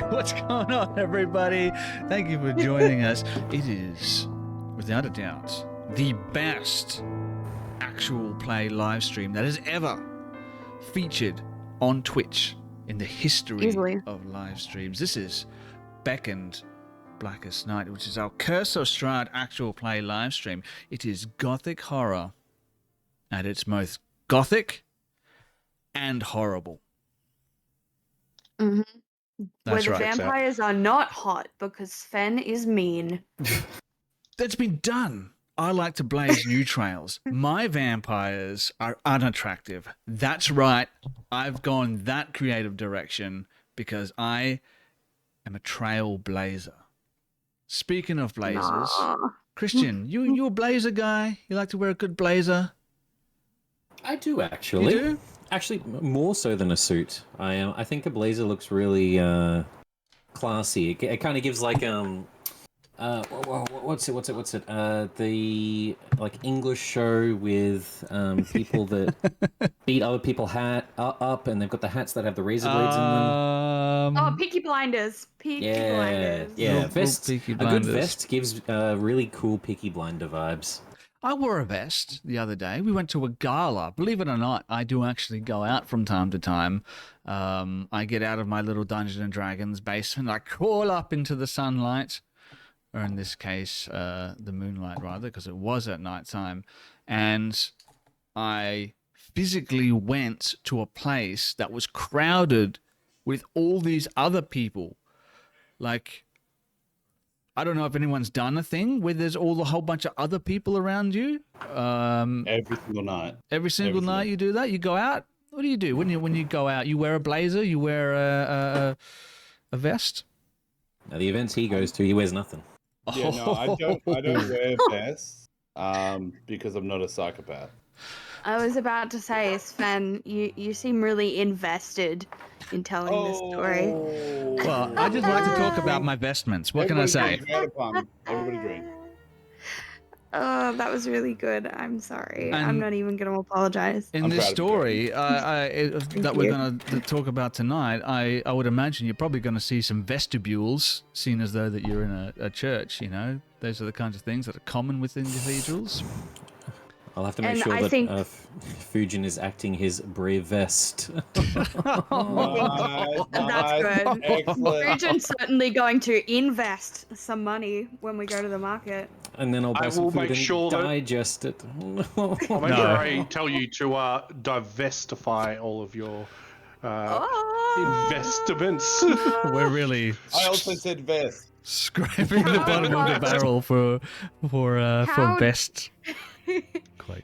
What's going on, everybody? Thank you for joining us. It is, without a doubt, the best actual play live stream that has ever featured on Twitch in the history of live streams. This is Beckoned Blackest Night, which is our Curse of Strahd actual play live stream. It is gothic horror at its most gothic and horrible. Mm-hmm. That's Where the right. vampires are not hot because Sven is mean. That's been done. I like to blaze new trails. My vampires are unattractive. That's right. I've gone that creative direction because I am a trailblazer. Speaking of blazers, Christian, you a blazer guy? You like to wear a good blazer? I do, actually. You do? Actually, more so than a suit. I think a blazer looks really classy. It kind of gives like what's it? The like English show with people that beat other people up, and they've got the hats that have the razor blades in them. Oh, Peaky Blinders. Peaky Blinders. Yeah, Peaky a Blinders. good vest gives really cool Peaky Blinder vibes. I wore a vest the other day. We went to a gala. Believe it or not, I do actually go out from time to time. I get out of my little Dungeons and Dragons basement. I crawl up into the sunlight, or in this case, the moonlight rather, because it was at night time. And I physically went to a place that was crowded with all these other people. Like, I don't know if anyone's done a thing where there's a whole bunch of other people around you. Every single night. Every single night you do that? You go out? What do you do when you go out? You wear a blazer? You wear a vest? Now, the events he goes to, he wears nothing. Yeah, no, I don't wear vests because I'm not a psychopath. I was about to say, Sven, you seem really invested in telling this story. Well, I just like to talk about my vestments. What can I say? Everybody drink. Oh, that was really good. I'm sorry. And I'm not even going to apologize. In this story that we're going to talk about tonight, I would imagine you're probably going to see some vestibules, seen as though that you're in a church, you know? Those are the kinds of things that are common within cathedrals. I'll have to make sure that Fujin is acting his brave vest. That's good. Fujin's certainly going to invest some money when we go to the market. And then I'll buy some food and digest it. I'll make sure I tell you to divestify all of your investments. We're really... I also said vest. Scraping the bottom of the barrel for vest.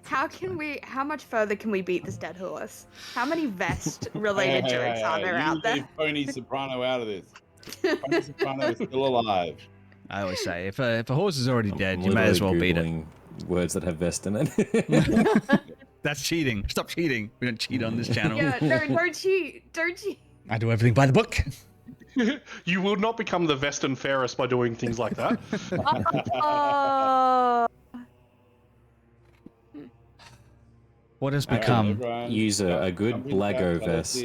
How much further can we beat this dead horse? How many vest-related jokes are there out there? Leave Pony Soprano out of this. Pony Soprano is still alive. I always say, if a horse is already dead, you may as well beat it. Words that have vest in it. That's cheating. Stop cheating. We don't cheat on this channel. Yeah, don't cheat. Don't cheat. I do everything by the book. You will not become the Vest and Ferris by doing things like that. What has become? Use a good Lego vest.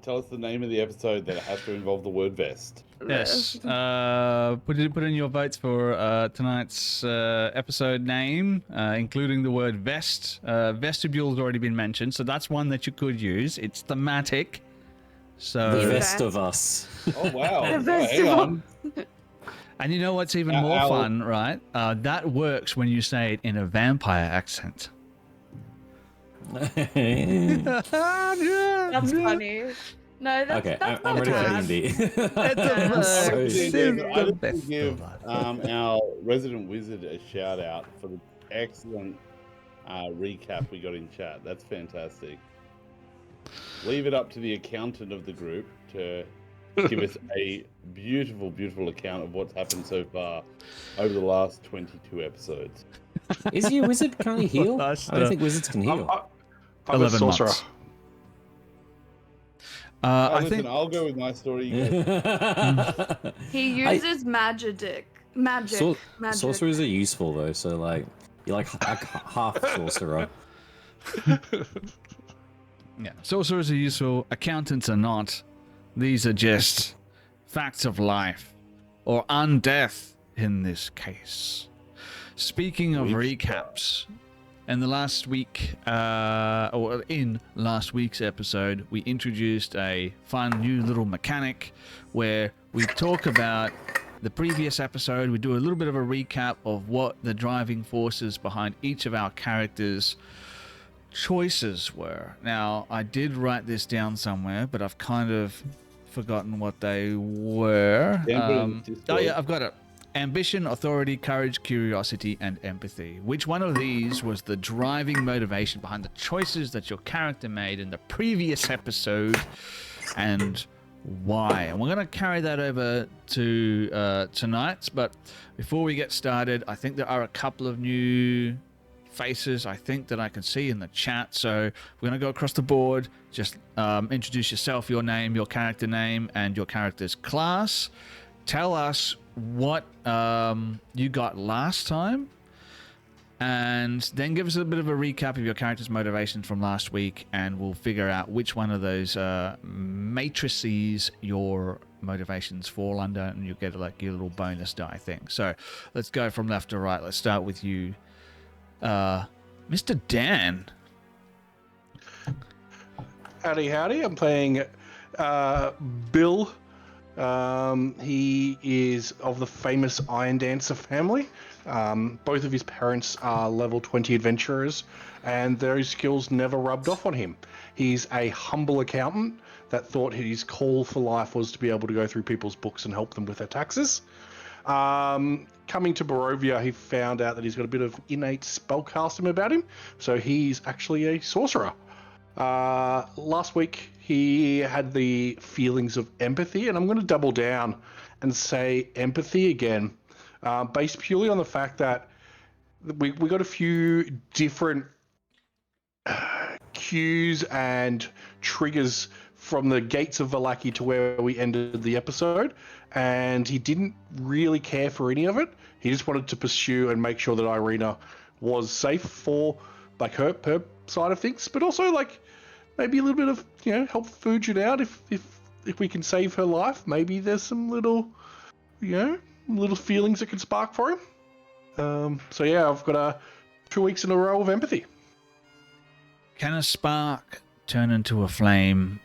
Tell us the name of the episode that has to involve the word vest. Yes. Put in your votes for tonight's episode name, including the word vest. Vestibule's already been mentioned, so that's one that you could use. It's thematic. So the best of us. Oh wow! Hang on. And you know what's even more fun, right? That works when you say it in a vampire accent. That's funny. No, that's okay. That's I'm not ready for D&D. I just want to give our resident wizard a shout out for the excellent recap we got in chat. That's fantastic. Leave it up to the accountant of the group to give us a beautiful, beautiful account of what's happened so far over the last 22 episodes. Is he a wizard? Can he heal? I don't think wizards can heal. I'm a sorcerer. Listen, I'll go with my story. He uses magic. Sorcerers are useful though, so like you're like half sorcerer. Yeah, sorcerers are useful. Accountants are not. These are just facts of life, or undeath in this case. Speaking of recaps, in last week's episode, we introduced a fun new little mechanic where we talk about the previous episode. We do a little bit of a recap of what the driving forces behind each of our characters' choices were. Now, I did write this down somewhere, but I've kind of forgotten what they were. Oh yeah, I've got it. Ambition, authority, courage, curiosity, and empathy. Which one of these was the driving motivation behind the choices that your character made in the previous episode, and why? And we're going to carry that over to tonight. But before we get started, I think there are a couple of new faces I think that I can see in the chat. So we're going to go across the board. Just introduce yourself, your name, your character name, and your character's class. Tell us what you got last time, and then give us a bit of a recap of your character's motivations from last week, and we'll figure out which one of those matrices your motivations fall under, and you'll get like your little bonus die thing. So let's go from left to right. Let's start with you, Mr. Dan. Howdy. I'm playing Bill. He is of the famous Iron Dancer family. Both of his parents are level 20 adventurers, and those skills never rubbed off on him. He's a humble accountant that thought his call for life was to be able to go through people's books and help them with their taxes. Coming to Barovia, he found out that he's got a bit of innate spellcasting about him, so he's actually a sorcerer. Last week he had the feelings of empathy, and I'm going to double down and say empathy again, based purely on the fact that we got a few different cues and triggers from the gates of Vallaki to where we ended the episode, and he didn't really care for any of it. He just wanted to pursue and make sure that Irina was safe for like her side of things, but also like maybe a little bit of, help Fujin out if we can save her life. Maybe there's some little feelings that can spark for him. So yeah, I've got 2 weeks in a row of empathy. Can a spark turn into a flame?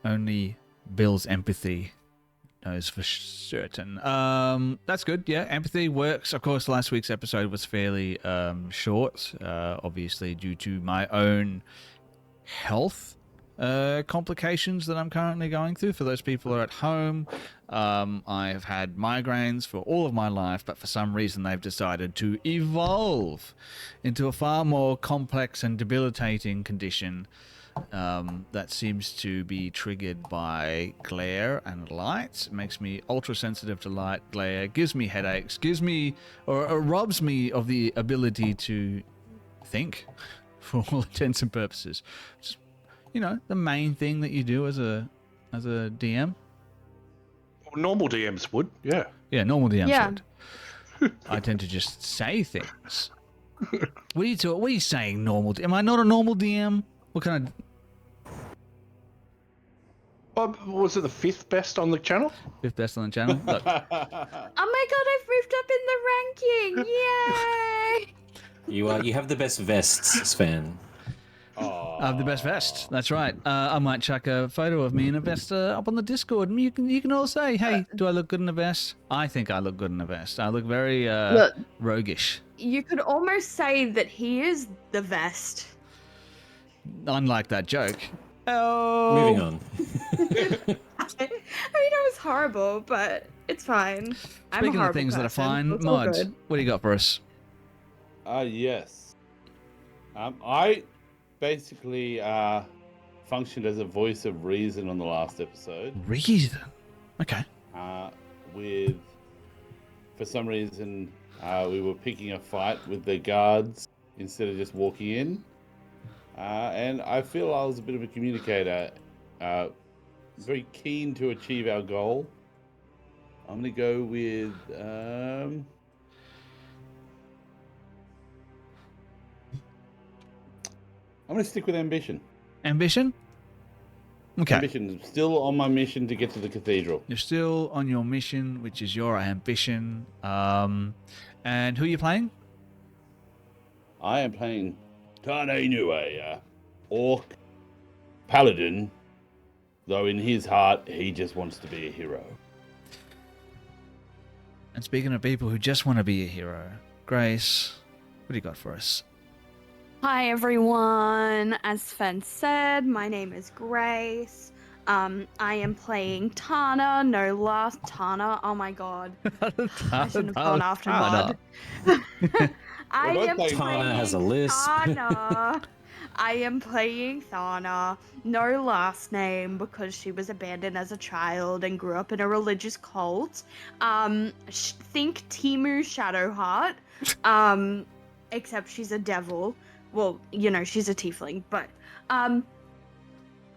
Only Bill's empathy knows for certain. That's good. Yeah, empathy works. Of course, last week's episode was fairly short, obviously due to my own health complications that I'm currently going through. For those people who are at home, I've had migraines for all of my life, but for some reason they've decided to evolve into a far more complex and debilitating condition that seems to be triggered by glare and light. It makes me ultra sensitive to light, glare, gives me headaches, or robs me of the ability to think for all intents and purposes. Just, the main thing that you do as a DM. Normal DMs would, yeah. Yeah, normal DMs would. I tend to just say things. What are you saying, normal? Am I not a normal DM? What kind of... was it the 5th best on the channel? 5th best on the channel? Look. Oh my god, I've moved up in the ranking! Yay! You have the best vests, Sven. I have the best vest. That's right. I might chuck a photo of me in a vest up on the Discord, and you can all say, "Hey, do I look good in a vest?" I think I look good in a vest. I look very roguish. You could almost say that he is the vest. Unlike that joke. Oh. Moving on. I mean, it was horrible, but it's fine. Speaking of things that are fine, Mod, what do you got for us? Yes. I basically functioned as a voice of reason on the last episode. Reason? Okay. For some reason, we were picking a fight with the guards instead of just walking in. And I feel I was a bit of a communicator, very keen to achieve our goal. I'm going to go with... I'm going to stick with ambition. Ambition? Okay. Ambition. Still on my mission to get to the cathedral. You're still on your mission, which is your ambition. And who are you playing? I am playing Tane, a orc paladin, though in his heart he just wants to be a hero. And speaking of people who just want to be a hero, Grace, what do you got for us? Hi everyone. As Sven said, my name is Grace. I am playing Thana, no last Thana. Oh my god. I shouldn't have gone after Mod. I am playing Thana has a lisp. Thana. I am playing Thana, no last name because she was abandoned as a child and grew up in a religious cult. Think Timu Shadowheart, except she's a devil. Well, you know, she's a tiefling, but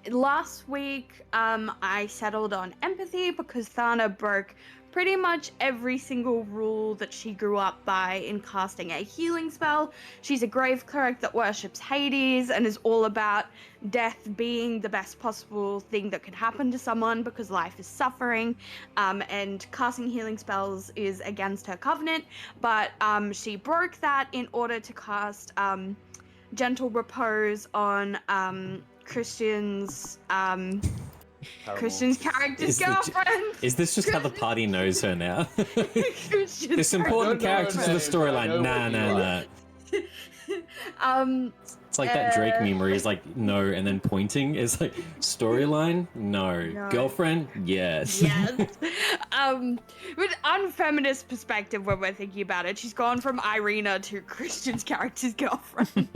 last week I settled on empathy because Thana broke pretty much every single rule that she grew up by in casting a healing spell. She's a grave cleric that worships Hades and is all about death being the best possible thing that could happen to someone because life is suffering, and casting healing spells is against her covenant, but she broke that in order to cast gentle repose on Christian's character's girlfriend. Is this just how the party knows her now? This important character to the storyline. Nah. It's like that Drake meme where he's like, no, and then pointing. It's like, storyline? No. Girlfriend? Yes. With unfeminist perspective when we're thinking about it, she's gone from Irina to Christian's character's girlfriend.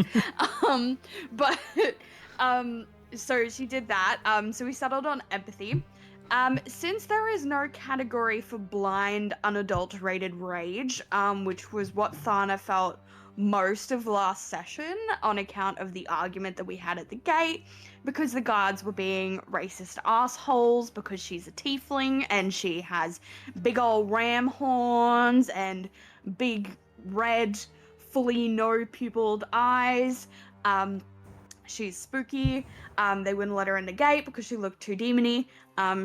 So she did that. So we settled on empathy. Since there is no category for blind, unadulterated rage, which was what Thana felt most of last session on account of the argument that we had at the gate, because the guards were being racist assholes because she's a tiefling and she has big old ram horns and big red, fully no-pupiled eyes. She's spooky. They wouldn't let her in the gate because she looked too demony.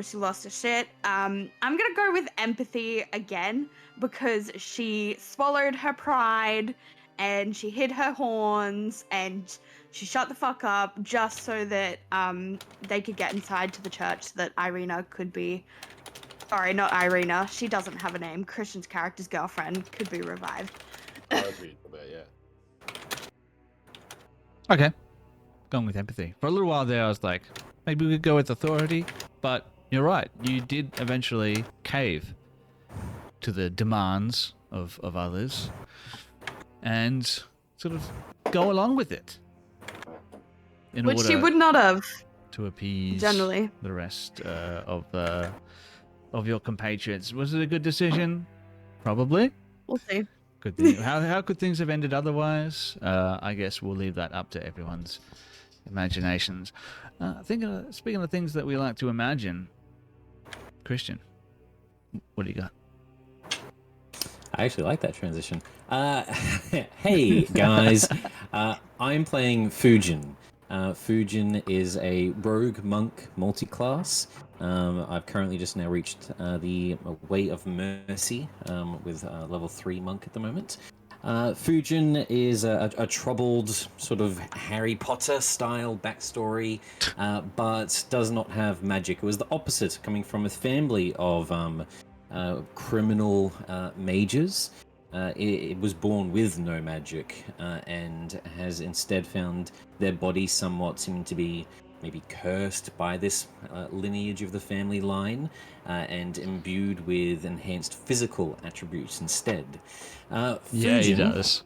She lost her shit. I'm gonna go with empathy again because she swallowed her pride and she hid her horns and she shut the fuck up just so that they could get inside to the church so that Irina could be... Sorry, not Irina. She doesn't have a name. Christian's character's girlfriend could be revived. Okay. Going with empathy. For a little while there, I was like, maybe we could go with authority, but you're right. You did eventually cave to the demands of others and sort of go along with it. Which she would not have. To appease generally the rest of your compatriots. Was it a good decision? Probably. We'll see. Good thing. How could things have ended otherwise? I guess we'll leave that up to everyone's imaginations. Speaking of things that we like to imagine, Christian, what do you got? I actually like that transition. Hey guys, I'm playing Fujin. Fujin is a rogue monk multi-class. I've currently just now reached the Way of Mercy with level 3 monk at the moment. Fujin is a troubled sort of Harry Potter style backstory, but does not have magic. It was the opposite, coming from a family of criminal mages. It was born with no magic and has instead found their body somewhat seeming to be maybe cursed by this lineage of the family line and imbued with enhanced physical attributes instead. Yeah, he does.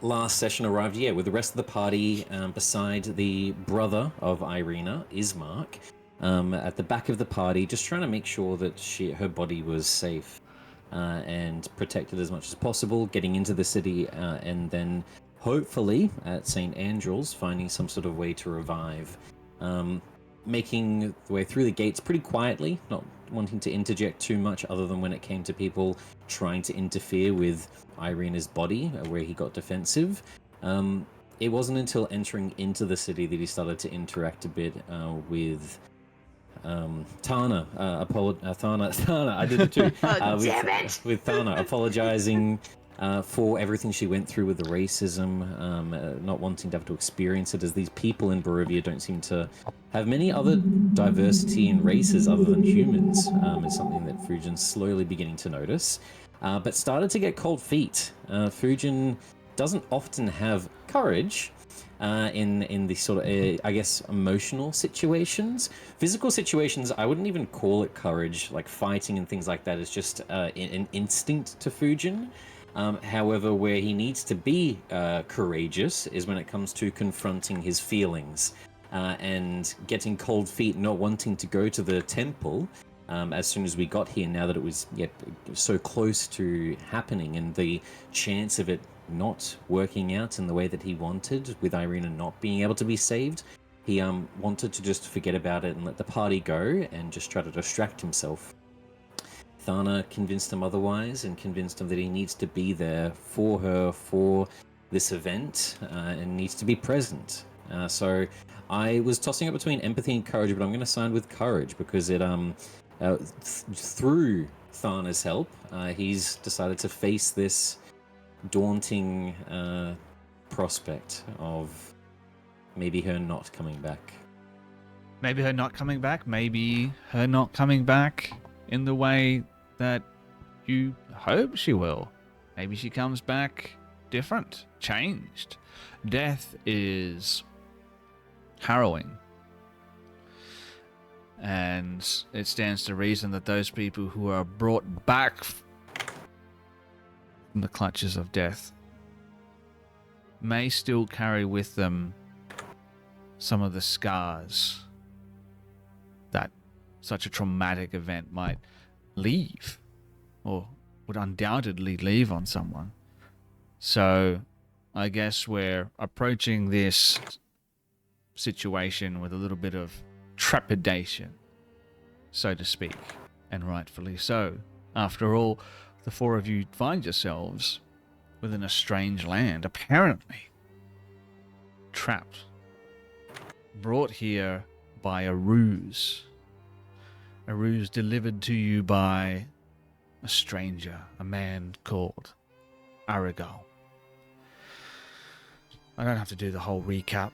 Last session arrived, with the rest of the party beside the brother of Irina, Ismark, at the back of the party, just trying to make sure that her body was safe and protected as much as possible, getting into the city and then hopefully at St. Andrew's finding some sort of way to revive. Making the way through the gates pretty quietly, not wanting to interject too much other than when it came to people trying to interfere with Irina's body, where he got defensive. it wasn't until entering into the city that he started to interact a bit with Thana. Thana, I did it too. Damn it! With Thana apologizing for everything she went through with the racism, not wanting to have to experience it, as these people in Barovia don't seem to have many other diversity in races other than humans. Is something that Fujin's slowly beginning to notice, but started to get cold feet. Fujin doesn't often have courage in the sort of, I guess, emotional situations. Physical situations, I wouldn't even call it courage, like fighting and things like that is just an instinct to Fujin. However, where he needs to be courageous is when it comes to confronting his feelings and getting cold feet, not wanting to go to the temple as soon as we got here, now that it was so close to happening, and the chance of it not working out in the way that he wanted, with Irina not being able to be saved. He wanted to just forget about it and let the party go and just try to distract himself. Thana convinced him otherwise and convinced him that he needs to be there for her for this event and needs to be present. So I was tossing up between empathy and courage, but I'm going to side with courage because it through Thana's help, he's decided to face this daunting prospect of maybe her not coming back. Maybe her not coming back. Maybe her not coming back in the way that you hope she will. Maybe she comes back different, changed. Death is harrowing. And it stands to reason that those people who are brought back from the clutches of death may still carry with them some of the scars that such a traumatic event might leave, or would undoubtedly leave on someone. So I guess we're approaching this situation with a little bit of trepidation, so to speak, and rightfully so. After all, the four of you find yourselves within a strange land, apparently trapped, brought here by a ruse delivered to you by a stranger, a man called Aragal. I don't have to do the whole recap.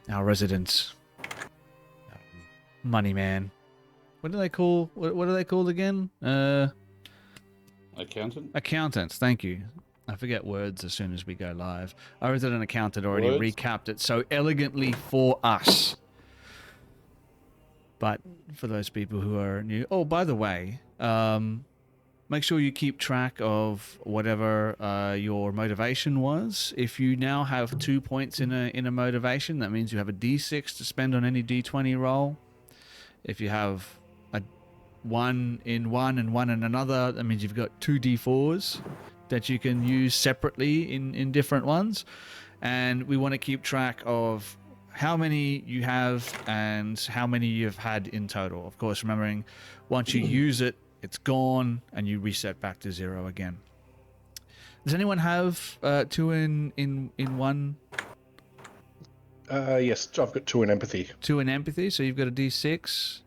Our resident money man. What are they called again? Accountant? Accountants, thank you. I forget words as soon as we go live. Our resident accountant already recapped it so elegantly for us. But for those people who are new, oh, by the way, make sure you keep track of whatever your motivation was. If you now have 2 points in a motivation, that means you have a D6 to spend on any D20 roll. If you have a 1 in one and 1 in another, that means you've got 2 D4s that you can use separately in different ones. And we want to keep track of how many you have and how many you've had in total. Of course, remembering once you use it, it's gone and you reset back to 0 again. Does anyone have 2 in 1? Yes, I've got 2 in empathy. 2 in empathy, so you've got a D6.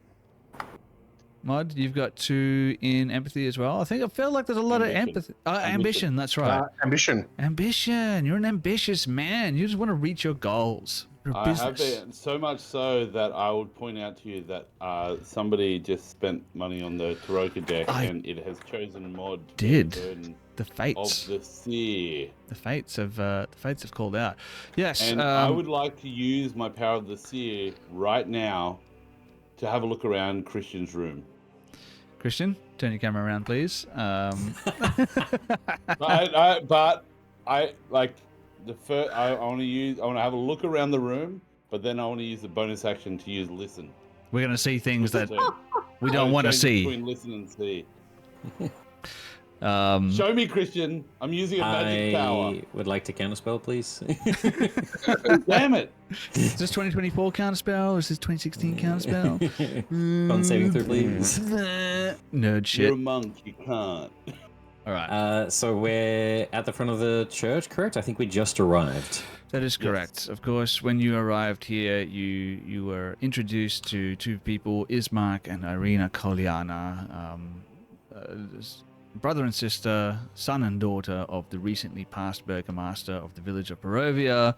Mod, you've got 2 in empathy as well. I feel like there's a lot of empathy. Ambition, that's right. Ambition. Ambition. You're an ambitious man. You just want to reach your goals. I have been, so much so that I would point out to you that somebody just spent money on the Taroka deck and it has chosen Mod the fates of the Seer. The fates have called out. Yes. And I would like to use my power of the Seer right now to have a look around Christian's room. Christian, turn your camera around, please. But I like. I want to have a look around the room, but then I want to use the bonus action to use listen. We're going to see things that we don't want to see. Between listen and see. Show me, Christian. I'm using a magic power. I would like to counterspell, please. Damn it! Is this 2024 counterspell or is this 2016 counterspell? Con saving throw, please. Nerd shit. You're a monk. You can't. All right. So we're at the front of the church, correct? I think we just arrived. That is correct. Of course, when you arrived here, you were introduced to two people, Ismark and Irina Kolyana, brother and sister, son and daughter of the recently passed burgomaster of the village of Barovia.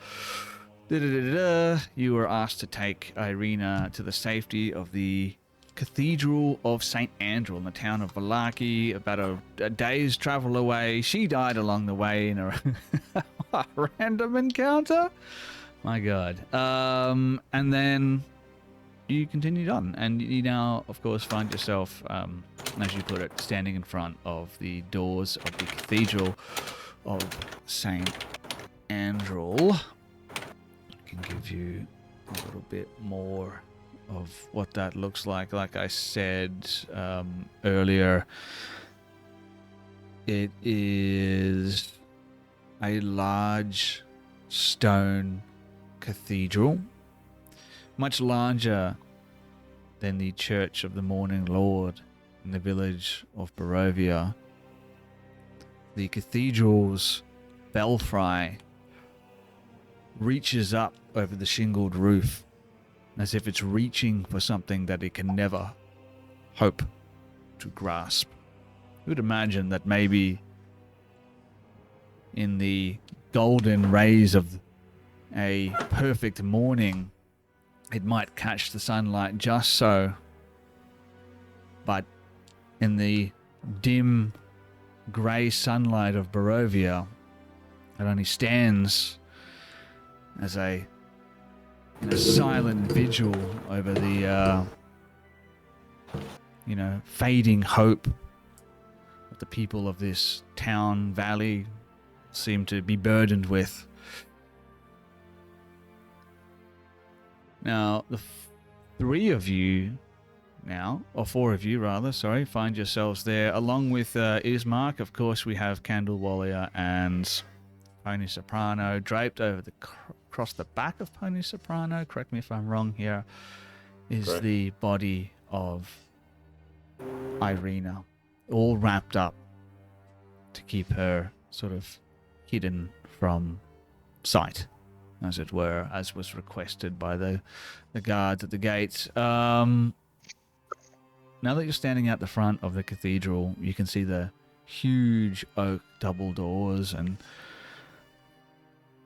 You were asked to take Irina to the safety of the Cathedral of St. Andrew in the town of Vallaki, about a day's travel away. She died along the way in a random encounter. My God. And then you continued on, and you now, of course, find yourself, as you put it, standing in front of the doors of the Cathedral of St. Andrew. I can give you a little bit more of what that looks like. Like I said earlier, it is a large stone cathedral, much larger than the Church of the Morning Lord in the village of Barovia. The cathedral's belfry reaches up over the shingled roof as if it's reaching for something that it can never hope to grasp. You would imagine that maybe in the golden rays of a perfect morning, it might catch the sunlight just so, but in the dim grey sunlight of Barovia, it only stands as a silent vigil over the, fading hope that the people of this town, valley, seem to be burdened with. Now, the three of you now, or four of you rather, sorry, find yourselves there, along with Ismark. Of course, we have Candle Warrior and Pony Soprano draped over across the back of Pony Soprano, correct me if I'm wrong here, is Correct. the body of Irina, all wrapped up to keep her sort of hidden from sight, as it were, as was requested by the guards at the gates. Now that you're standing out the front of the cathedral, you can see the huge oak double doors, and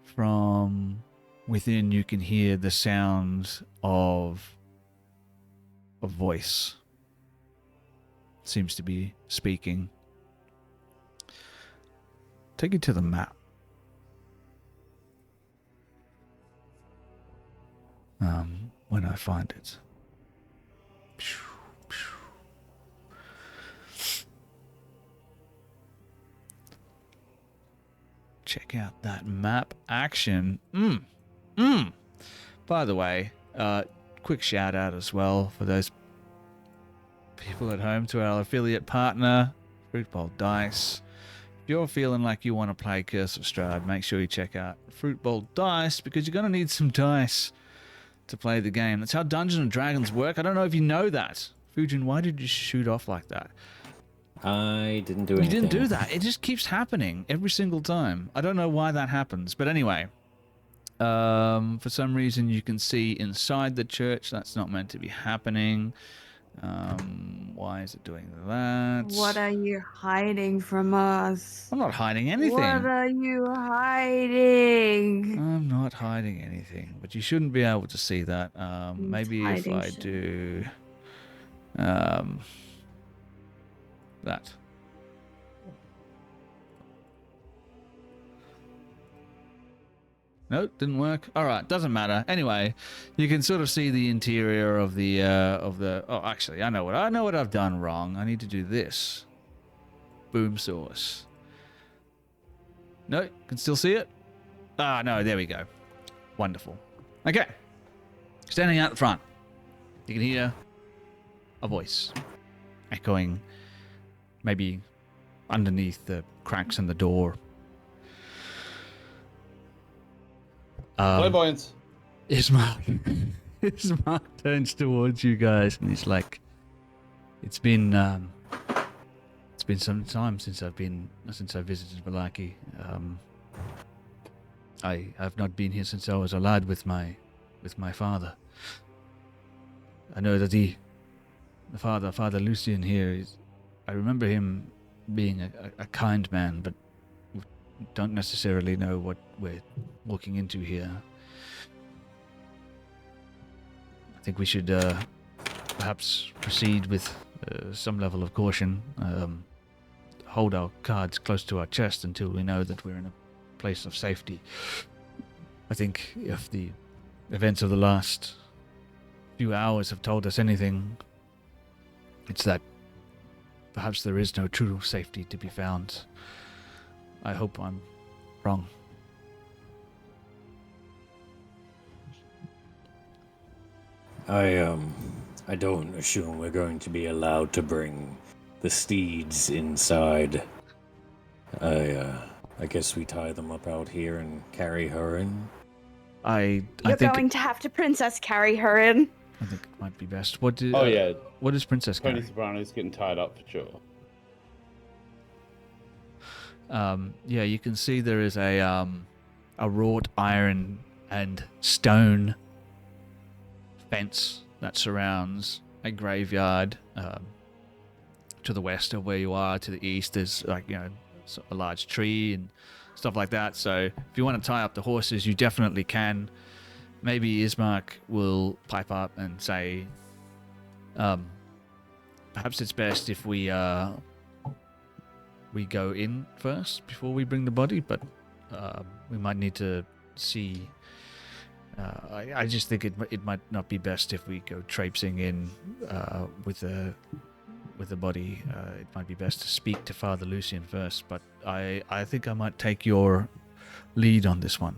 from within you can hear the sound of a voice. Seems to be speaking. Take you to the map. When I find it. Check out that map action. By the way, quick shout out as well for those people at home to our affiliate partner, Fruit Bowl Dice. If you're feeling like you want to play Curse of Strahd, make sure you check out Fruit Bowl Dice, because you're going to need some dice to play the game. That's how Dungeons and Dragons work. I don't know if you know that. Fujin, why did you shoot off like that? I didn't do anything. You didn't do that. It just keeps happening every single time. I don't know why that happens. But anyway, for some reason you can see inside the church. That's not meant to be happening. Why is it doing that? What are you hiding from us? I'm not hiding anything. What are you hiding? I'm not hiding anything. But you shouldn't be able to see that. Maybe if hiding I shit. do... that. No, didn't work. All right, doesn't matter. Anyway, you can sort of see the interior of the Oh, actually, I know what I've done wrong. I need to do this. Boom source. No, can still see it. Ah, no, there we go. Wonderful. Okay, standing out the front, you can hear a voice echoing, maybe underneath the cracks in the door. Clairvoyance. Ismark turns towards you guys and he's like, it's been some time since I visited Vallaki. I have not been here since I was a lad with my father. I know that the Father Lucian here is. I remember him being a kind man, but don't necessarily know what we're walking into here. I think we should perhaps proceed with some level of caution. Hold our cards close to our chest until we know that we're in a place of safety. I think if the events of the last few hours have told us anything, it's that perhaps there is no true safety to be found. I hope I'm wrong. I don't assume we're going to be allowed to bring the steeds inside. I guess we tie them up out here and carry her in. I You're think going to have to princess carry her in. I think it might be best. What do? Yeah, What is Princess Tony carry? Soprano's getting tied up for sure. Yeah, you can see there is a wrought iron and stone fence that surrounds a graveyard. To the west of where you are, to the east, there's a large tree and stuff like that. So if you want to tie up the horses, you definitely can. Maybe Ismark will pipe up and say, perhaps it's best if we go in first before we bring the body, but we might need to see. I just think it might not be best if we go traipsing in with the body. It might be best to speak to Father Lucian first, but I think I might take your lead on this one.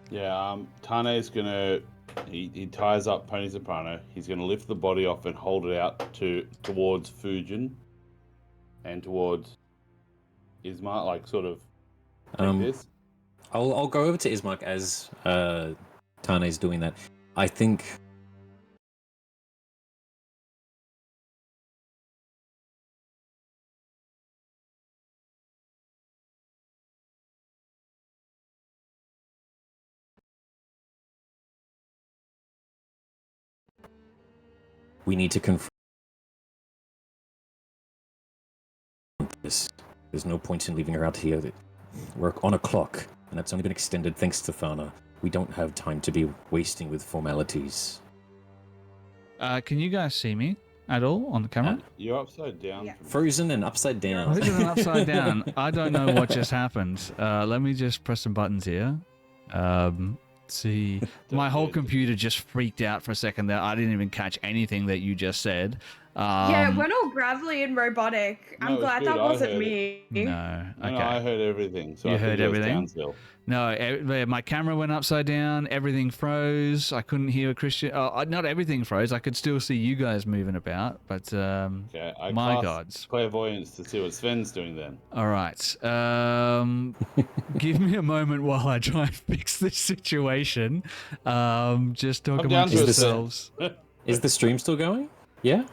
Yeah, Tane is gonna. He ties up Pony Soprano. He's gonna lift the body off and hold it out towards Fujin and towards Ismark, like sort of like this. I'll go over to Ismark as Tane's doing that. I think we need to confront this. There's no point in leaving her out here. We're on a clock, and that's only been extended thanks to Thana. We don't have time to be wasting with formalities. Can you guys see me at all on the camera? You're upside down. Yeah. Frozen and upside down. Frozen and upside down. I don't know what just happened. Let me just press some buttons here. See, my whole computer just freaked out for a second there. I didn't even catch anything that you just said. Yeah, it went all gravelly and robotic. No, I'm it's glad good. that I wasn't heard me. No, okay. No, I heard everything. So You I think heard it was everything? down still. No, my camera went upside down. Everything froze. I couldn't hear Christian. Not everything froze. I could still see you guys moving about, but Okay, I my cast gods. clairvoyance to see what Sven's doing then. All right. Give me a moment while I try and fix this situation. Just talk I'm down amongst to it, yourselves. Is the stream still going? Yeah?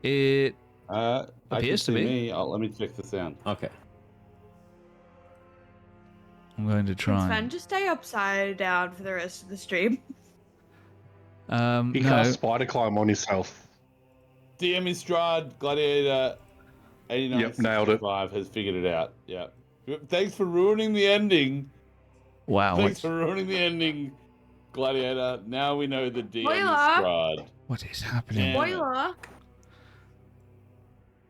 It I can Appears to see be. me. Let me check the sound. Okay. I'm going to It's try. fun. Just stay upside down for the rest of the stream. He No. cast spider climb on himself. DM is Strahd, Gladiator 89 Yep, nailed it. has figured it out. Yeah. Thanks for ruining the ending. Wow. Thanks for ruining the ending, Gladiator. Now we know the DM is Spoiler. Strahd. What is happening? Damn it. Spoiler.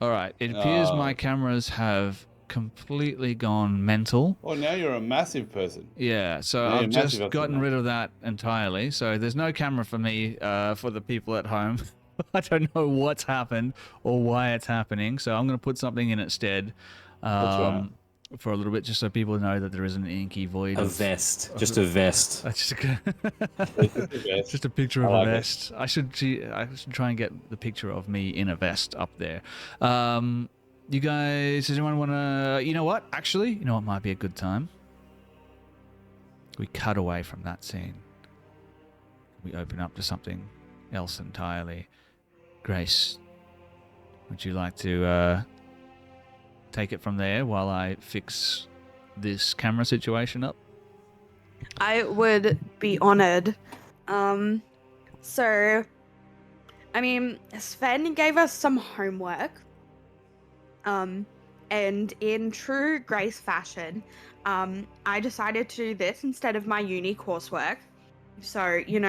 All right. It appears my cameras have completely gone mental. Oh, now you're a massive person. Yeah, so Yeah, I've just massive gotten upset. rid of that entirely. So there's no camera for me for the people at home. I don't know what's happened or why it's happening. So I'm going to put something in instead right. for a little bit, just so people know that there is an inky void. A of- vest. Just a vest. That's Yes. just a picture of I like a it. vest. I should try and get the picture of me in a vest up there. You guys, does anyone want to? You know what? Actually, you know what might be a good time? We cut away from that scene. We open up to something else entirely. Grace, would you like to take it from there while I fix this camera situation up? I would be honored. So, I mean, Sven gave us some homework. And in true Grace fashion, I decided to do this instead of my uni coursework. So, you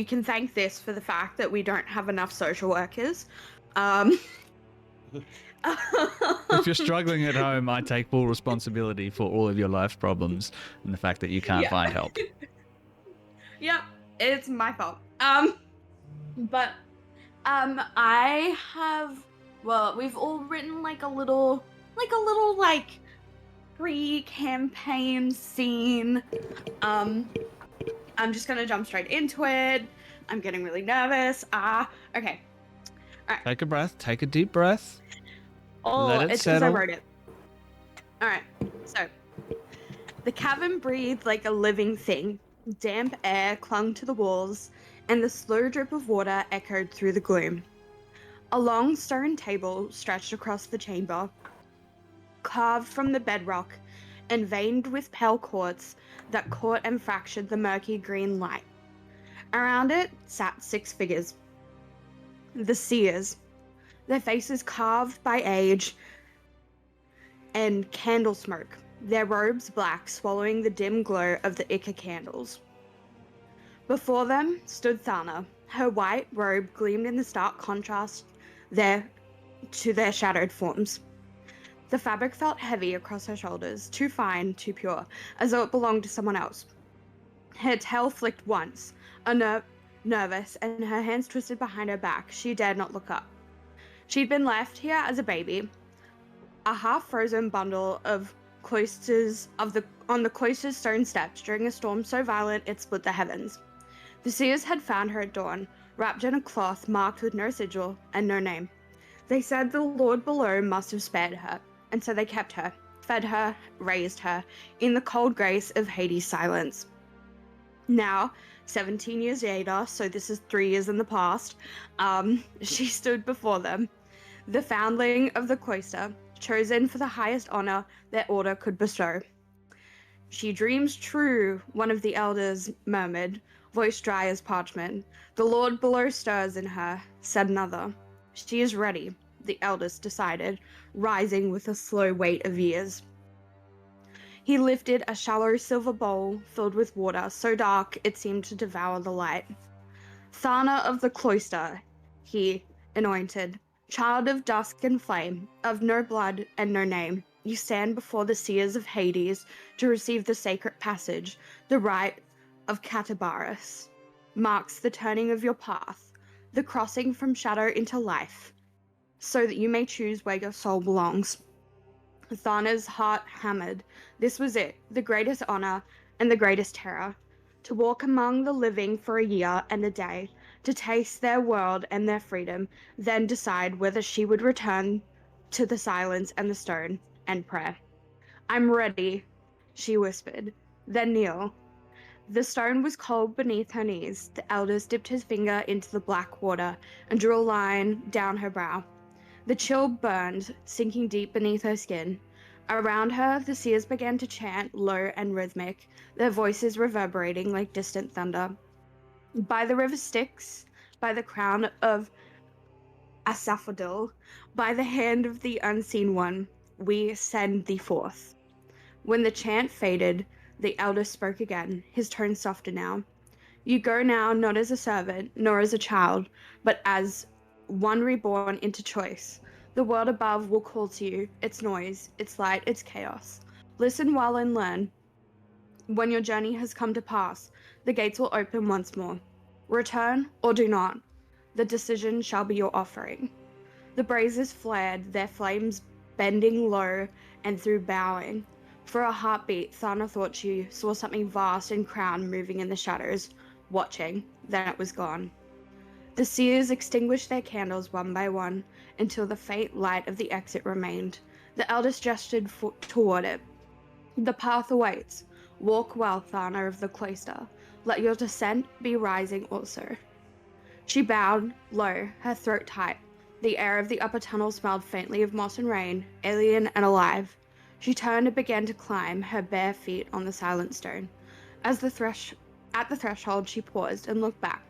can thank this for the fact that we don't have enough social workers. If you're struggling at home, I take full responsibility for all of your life's problems and the fact that you can't find help. Yep, it's my fault. But I have, well, we've all written like a little pre-campaign scene. I'm just gonna jump straight into it. I'm getting really nervous. Okay. All right. Take a breath. Take a deep breath. Oh, Let it it's because I settle. wrote it. All right. So, the cavern breathed like a living thing. Damp air clung to the walls, and the slow drip of water echoed through the gloom. A long stone table stretched across the chamber, carved from the bedrock and veined with pale quartz that caught and fractured the murky green light. Around it sat 6 figures. The seers, their faces carved by age and candle smoke, their robes black swallowing the dim glow of the Ica candles. Before them stood Thana. Her white robe gleamed in the stark contrast to their shadowed forms. The fabric felt heavy across her shoulders, too fine, too pure, as though it belonged to someone else. Her tail flicked once, nervous, and her hands twisted behind her back. She dared not look up. She'd been left here as a baby, a half-frozen bundle of on the cloister's stone steps during a storm so violent it split the heavens. The seers had found her at dawn, wrapped in a cloth marked with no sigil and no name. They said the Lord below must have spared her, and so they kept her, fed her, raised her, in the cold grace of Hades' silence. Now, 17 years later, so this is 3 years in the past, she stood before them, the foundling of the cloister, chosen for the highest honor their order could bestow. She dreams true, one of the elders murmured, voice dry as parchment. The Lord below stirs in her, said another. She is ready, the eldest decided, rising with a slow weight of years. He lifted a shallow silver bowl filled with water, so dark it seemed to devour the light. Thana of the cloister, he anointed, child of dusk and flame, of no blood and no name, you stand before the seers of Hades to receive the sacred passage. The rite of Catabaris marks the turning of your path, the crossing from shadow into life, so that you may choose where your soul belongs. Thana's heart hammered. This was it, the greatest honor and the greatest terror. To walk among the living for a year and a day, to taste their world and their freedom, then decide whether she would return to the silence and the stone and prayer. I'm ready, she whispered. Then kneel. The stone was cold beneath her knees. The elders dipped his finger into the black water and drew a line down her brow. The chill burned, sinking deep beneath her skin. Around her, the seers began to chant, low and rhythmic, their voices reverberating like distant thunder. By the river Styx, by the crown of Asaphadil, by the hand of the unseen one, we send thee forth. When the chant faded, the elder spoke again, his tone softer now. You go now not as a servant, nor as a child, but as one reborn into choice. The world above will call to you, its noise, its light, its chaos. Listen well and learn. When your journey has come to pass, the gates will open once more. Return or do not. The decision shall be your offering. The braziers flared, their flames bending low and through bowing. For a heartbeat, Thana thought she saw something vast and crowned moving in the shadows, watching. Then it was gone. The seers extinguished their candles one by one until the faint light of the exit remained. The eldest gestured toward it. The path awaits. Walk well, Thana of the cloister. Let your descent be rising also. She bowed, low, her throat tight. The air of the upper tunnel smelled faintly of moss and rain, alien and alive. She turned and began to climb, her bare feet on the silent stone. At the threshold, she paused and looked back.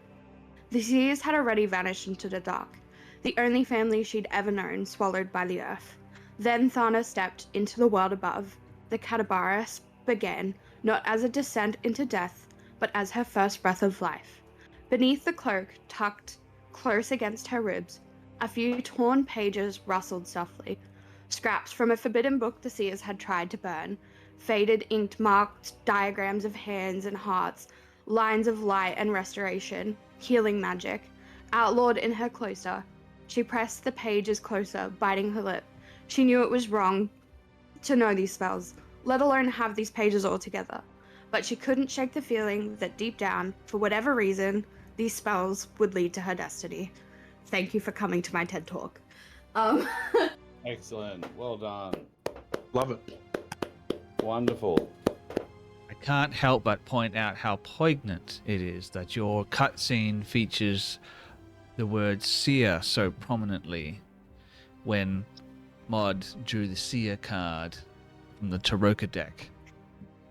The seers had already vanished into the dark, the only family she'd ever known swallowed by the earth. Then Thana stepped into the world above. The Katabaris began, not as a descent into death, but as her first breath of life. Beneath the cloak, tucked close against her ribs, a few torn pages rustled softly. Scraps from a forbidden book the seers had tried to burn, faded inked marked diagrams of hands and hearts, lines of light and restoration, healing magic, outlawed in her cloister. She pressed the pages closer, biting her lip. She knew it was wrong to know these spells, let alone have these pages all together. But she couldn't shake the feeling that deep down, for whatever reason, these spells would lead to her destiny. Thank you for coming to my TED Talk. Excellent. Well done. Love it. Wonderful. I can't help but point out how poignant it is that your cutscene features the word seer so prominently when Mod drew the seer card from the Taroka deck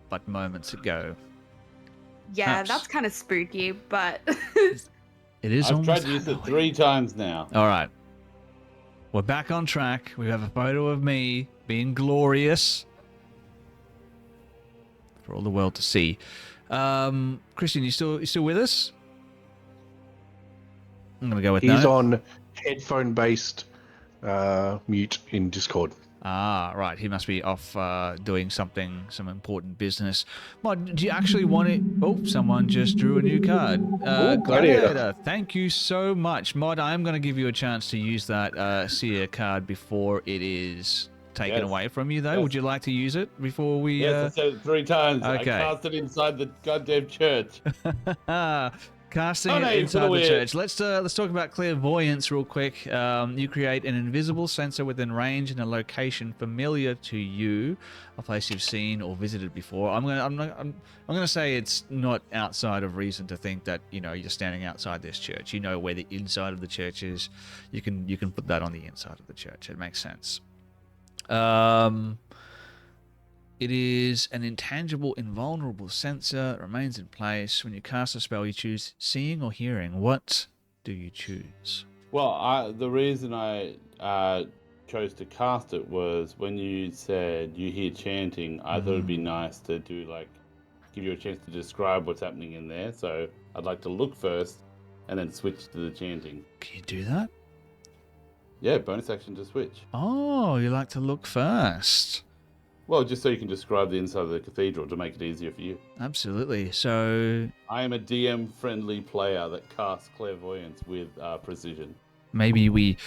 but moments ago. Yeah, Perhaps. that's kind of spooky, but It is I've almost tried to use it Halloween. 3 times now. All right. We're back on track. We have a photo of me being glorious for all the world to see. Christian, you still with us? I'm gonna go with He's no. on headphone-based mute in Discord. Ah, right. He must be off doing some important business. Mod, do you actually want it? Oh, someone just drew a new card. Gladiator. Thank you so much. Mod, I'm going to give you a chance to use that seer card before it is taken Yes. away from you, though. Yes. Would you like to use it before we... Yes, I said it 3 times. okay. I cast it inside the goddamn church. Casting Oh, no, it you're inside full the of church. Let's talk about clairvoyance real quick. You create an invisible sensor within range in a location familiar to you, a place you've seen or visited before. I'm gonna say it's not outside of reason to think that you're standing outside this church. You know where the inside of the church is. You can put that on the inside of the church. It makes sense. It is an intangible, invulnerable sensor. It remains in place. When you cast a spell, you choose seeing or hearing. What do you choose? Well, the reason I chose to cast it was when you said you hear chanting, I thought it'd be nice to do give you a chance to describe what's happening in there. So I'd like to look first and then switch to the chanting. Can you do that? Yeah, bonus action to switch. Oh, you like to look first. Well, just so you can describe the inside of the cathedral to make it easier for you. Absolutely. So I am a DM-friendly player that casts clairvoyance with precision. maybe we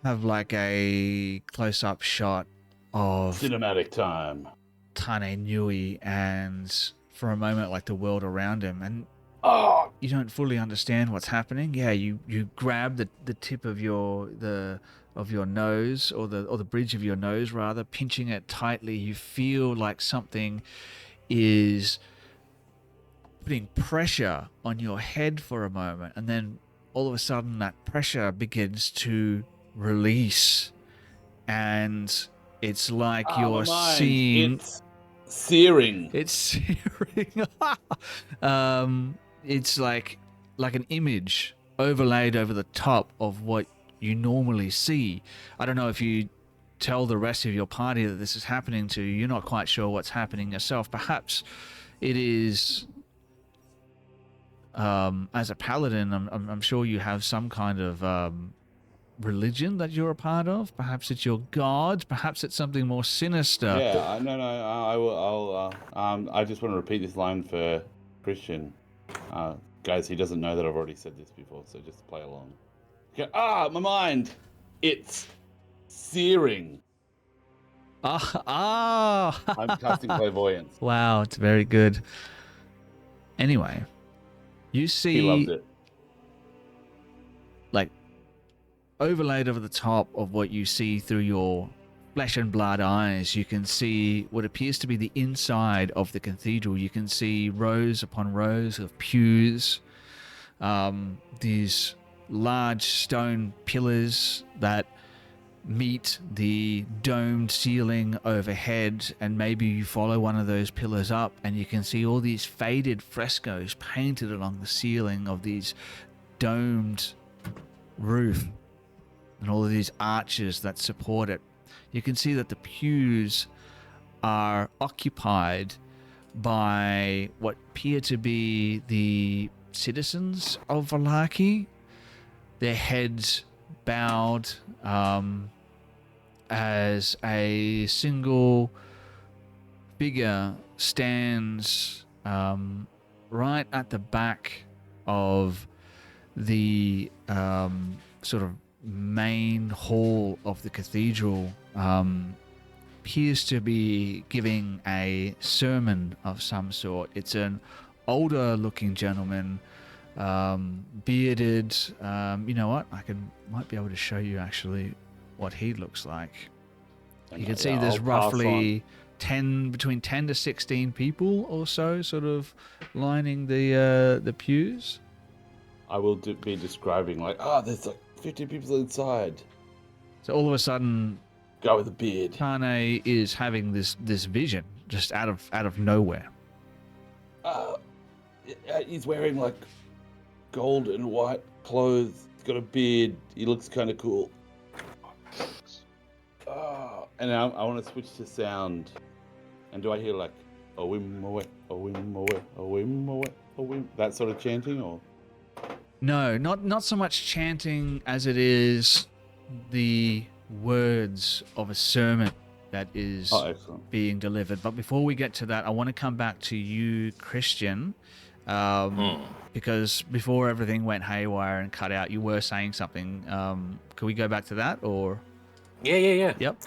have a close-up shot of Cinematic time. Tane Nui and for a moment the world around him, and Oh, you don't fully understand what's happening. Yeah, you grab the tip of your nose or the bridge of your nose rather, pinching it tightly. You feel like something is putting pressure on your head for a moment, and then all of a sudden that pressure begins to release, and it's like you're my mind. seeing. It's searing. It's searing. It's like an image overlaid over the top of what you normally see. I don't know if you tell the rest of your party that this is happening to you. You're not quite sure what's happening yourself. Perhaps it is, as a paladin, I'm sure you have some kind of religion that you're a part of. Perhaps it's your god. Perhaps it's something more sinister. Yeah, no, I will. I just want to repeat this line for Christian. Guys, he doesn't know that I've already said this before, so just play along. My mind! It's searing. I'm casting clairvoyance. Wow, it's very good. Anyway, you see... He loved it. Overlaid over the top of what you see through your flesh and blood eyes, you can see what appears to be the inside of the cathedral. You can see rows upon rows of pews, these large stone pillars that meet the domed ceiling overhead, and maybe you follow one of those pillars up and you can see all these faded frescoes painted along the ceiling of these domed roof and all of these arches that support it. You can see that the pews are occupied by what appear to be the citizens of Valaki, their heads bowed, as a single figure stands right at the back of the sort of main hall of the cathedral. Appears to be giving a sermon of some sort. It's an older looking gentleman, bearded. You know what? Might be able to show you actually what he looks like. You can see there's roughly between 10 to 16 people or so sort of lining the pews. I will be describing like, there's like 50 people inside. So all of a sudden, guy with a beard. Tane is having this vision just out of nowhere. He's wearing like gold and white clothes. He's got a beard. He looks kind of cool. And I want to switch to sound. And do I hear like a whim away, a whim away, a whim away, a whim? That sort of chanting, or? No, not so much chanting as it is the words of a sermon that is being delivered. But before we get to that, I want to come back to you, Christian, because before everything went haywire and cut out, you were saying something. Could we go back to that, or? Yeah. Yep.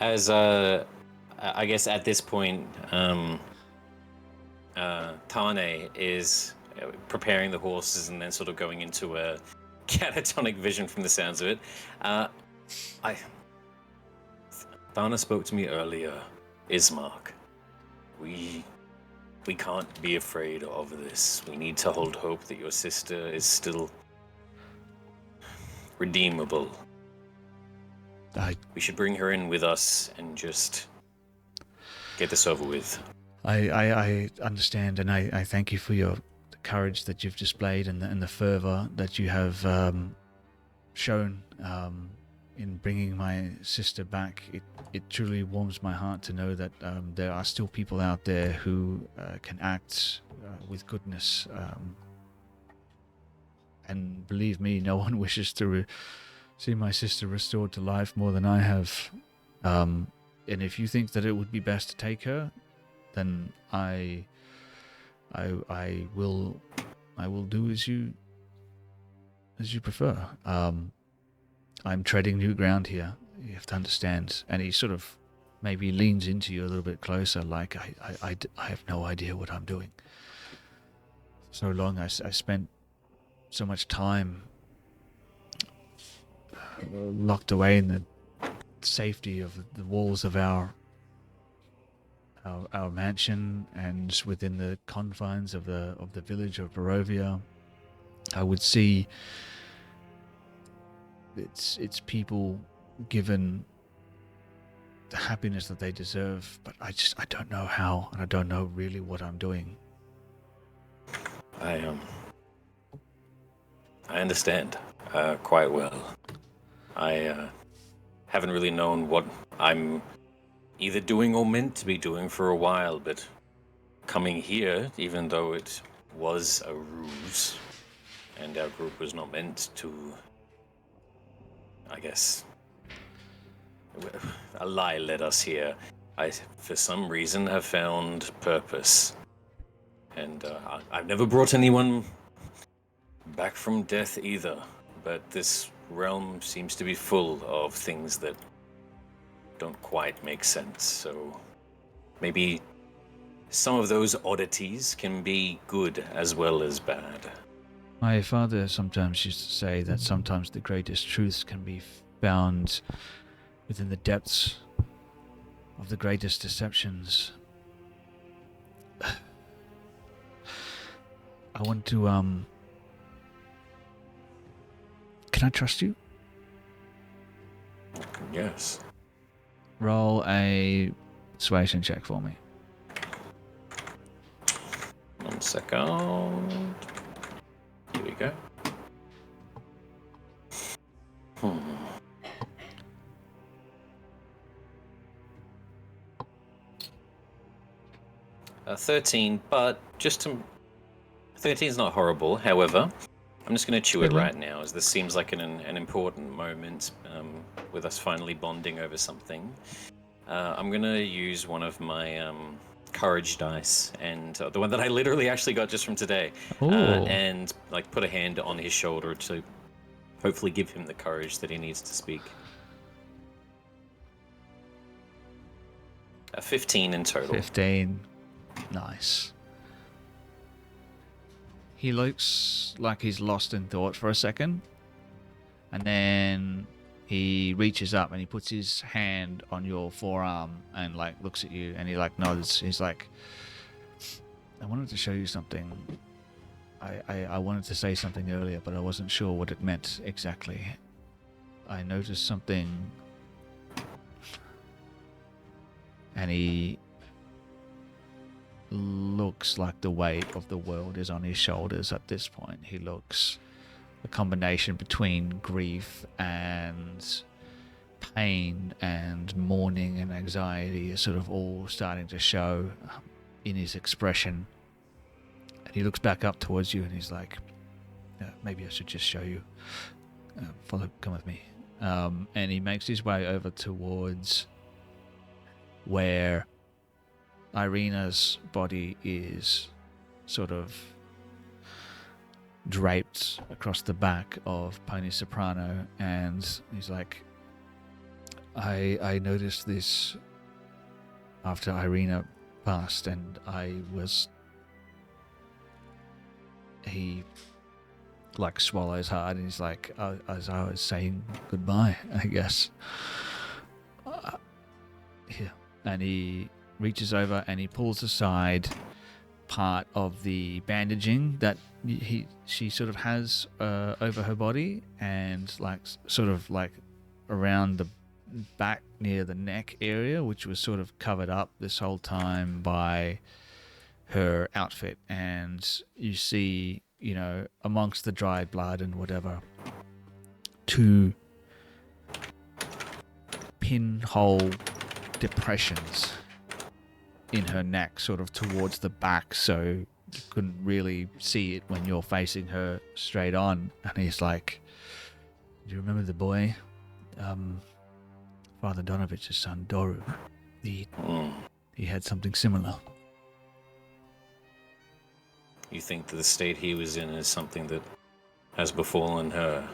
As I guess at this point, Thane is preparing the horses and then sort of going into a catatonic vision from the sounds of it. Thana spoke to me earlier, Ismark. We can't be afraid of this. We need to hold hope that your sister is still redeemable. We should bring her in with us and just get this over with. I understand, and I thank you for the courage that you've displayed and the fervor that you have shown in bringing my sister back. It truly warms my heart to know that there are still people out there who can act with goodness. And believe me, no one wishes to see my sister restored to life more than I have. And if you think that it would be best to take her, then I will do as you prefer. I'm treading new ground here. You have to understand. And he sort of maybe leans into you a little bit closer, like I have no idea what I'm doing. So long I spent so much time locked away in the safety of the walls of our mansion and within the confines of the village of Barovia. I would see its people given the happiness that they deserve, but I don't know how, and I don't know really what I'm doing. I understand quite well. I haven't really known what I'm either doing or meant to be doing for a while, but coming here, even though it was a ruse, and our group was not meant to, I guess, a lie led us here. I, for some reason, have found purpose. And I've never brought anyone back from death either, but this realm seems to be full of things that don't quite make sense, so maybe some of those oddities can be good as well as bad. My father sometimes used to say that sometimes the greatest truths can be found within the depths of the greatest deceptions. I want to, can I trust you? Yes. Roll a persuasion check for me. 1 second. Here we go. Hmm. 13, but just to... 13 is not horrible. However, I'm just going to chew it Really? right now, as this seems like an important moment with us finally bonding over something. I'm going to use one of my courage dice, and the one that I literally actually got just from today, Ooh. and like put a hand on his shoulder to hopefully give him the courage that he needs to speak. 15 in total. 15. Nice. He looks like he's lost in thought for a second. And then he reaches up and he puts his hand on your forearm and like looks at you and he like nods. He's like, I wanted to show you something. I wanted to say something earlier, but I wasn't sure what it meant exactly. I noticed something. And he looks like the weight of the world is on his shoulders at this point. He looks a combination between grief and pain and mourning and anxiety is sort of all starting to show in his expression. And he looks back up towards you and he's like, maybe I should just show you. Come with me. And he makes his way over towards where Irina's body is sort of draped across the back of Pony Soprano, and he's like, I noticed this after Irina passed, and he like swallows hard and he's like, as I was saying goodbye, I guess. Yeah. And he reaches over and he pulls aside part of the bandaging that she sort of has over her body, and like sort of like around the back near the neck area, which was sort of covered up this whole time by her outfit. And you see, you know, amongst the dried blood and whatever, 2 pinhole depressions in her neck, sort of towards the back, so you couldn't really see it when you're facing her straight on. And he's like, do you remember the boy, Father Donovich's son, Doru? He had something similar. You think that the state he was in is something that has befallen her?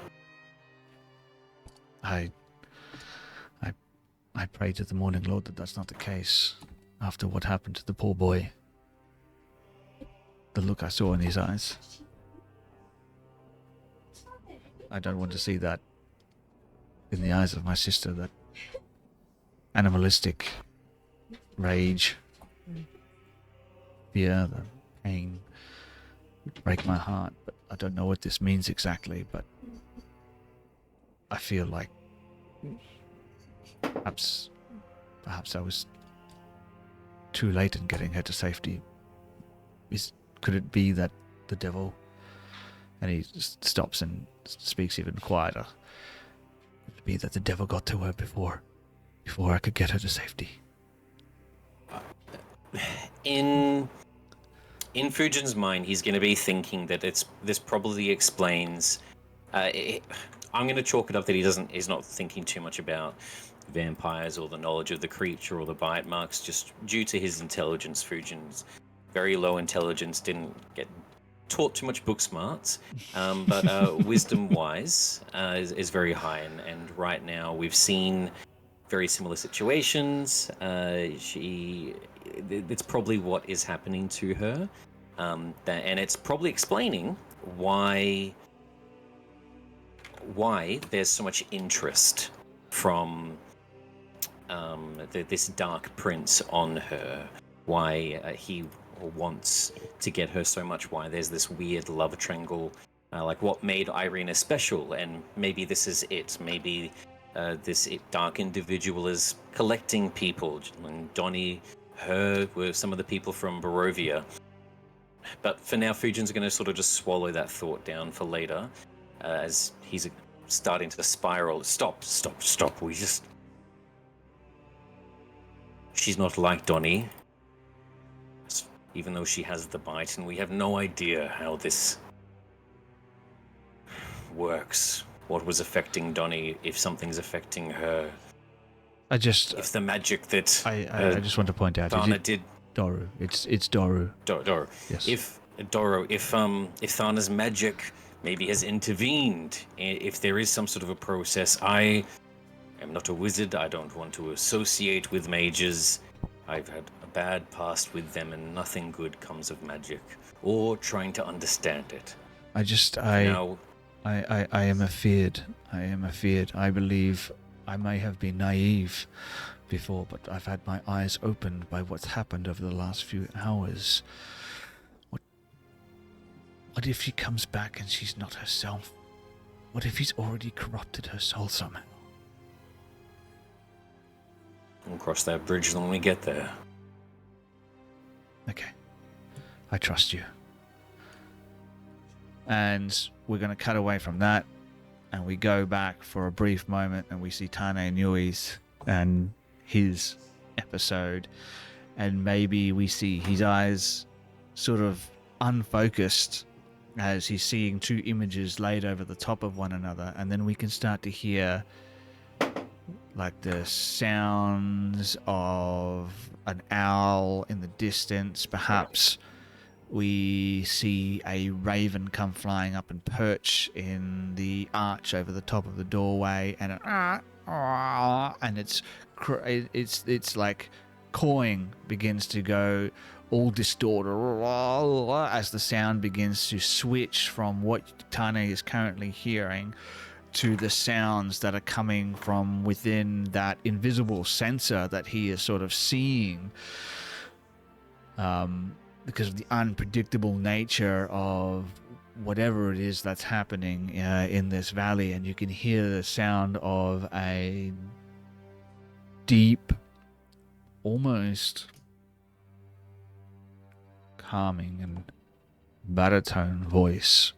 I pray to the Morning Lord that that's not the case. After what happened to the poor boy, the look I saw in his eyes, I don't want to see that in the eyes of my sister, that animalistic rage, fear, the pain would break my heart. But I don't know what this means exactly, but I feel like perhaps I was too late in getting her to safety. Could it be that the devil... And he just stops and speaks even quieter. Could it be that the devil got to her before I could get her to safety? In Fujin's mind, he's going to be thinking that this probably explains... I'm going to chalk it up that he's not thinking too much about vampires or the knowledge of the creature or the bite marks, just due to his intelligence. Fujin's very low intelligence, didn't get taught too much book smarts, but wisdom-wise is very high. And right now we've seen very similar situations. It's probably what is happening to her, and it's probably explaining why there's so much interest from this dark prince on her, why he wants to get her so much, why there's this weird love triangle, like what made Irina special. And maybe this is it. Maybe this dark individual is collecting people. And Donnie, her, were some of the people from Barovia. But for now, Fujin's going to sort of just swallow that thought down for later, as he's starting to spiral. Stop. She's not like Donnie, even though she has the bite, and we have no idea how this works. What was affecting Donnie, if something's affecting her. If the magic that I just want to point out, Thana did. Doru. It's Doru. Doru. Yes. If Thana's magic maybe has intervened, if there is some sort of a process, I am not a wizard. I don't want to associate with mages. I've had a bad past with them, and nothing good comes of magic or trying to understand it. I am afeared. I believe I may have been naive before, but I've had my eyes opened by what's happened over the last few hours. What if she comes back and she's not herself? What if he's already corrupted her soul somehow? We'll cross that bridge when we get there. Okay. I trust you. And we're going to cut away from that, and we go back for a brief moment, and we see Tane and Yui's and his episode, and maybe we see his eyes sort of unfocused as he's seeing two images laid over the top of one another, and then we can start to hear like the sounds of an owl in the distance. Perhaps we see a raven come flying up and perch in the arch over the top of the doorway, and it's like cawing begins to go all distorted as the sound begins to switch from what Tane is currently hearing to the sounds that are coming from within that invisible sensor that he is sort of seeing, because of the unpredictable nature of whatever it is that's happening in this valley. And you can hear the sound of a deep, almost calming and baritone voice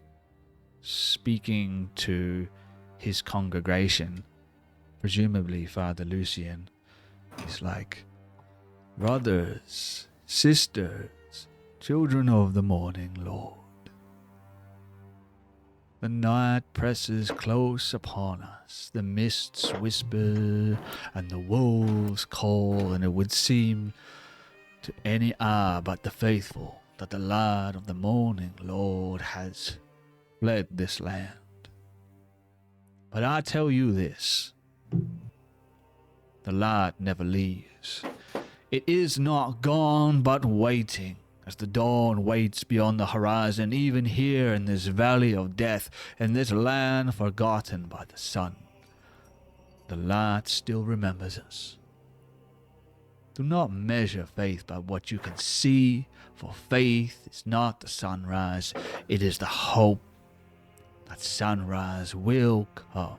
speaking to his congregation, presumably Father Lucian. He's like, "Brothers, sisters, children of the morning, Lord. The night presses close upon us, the mists whisper, and the wolves call, and it would seem to any eye but the faithful that the light of the morning, Lord, has fled this land. But I tell you this, the light never leaves. It is not gone, but waiting, as the dawn waits beyond the horizon, even here in this valley of death, in this land forgotten by the sun. The light still remembers us. Do not measure faith by what you can see, for faith is not the sunrise, it is the hope that sunrise will come.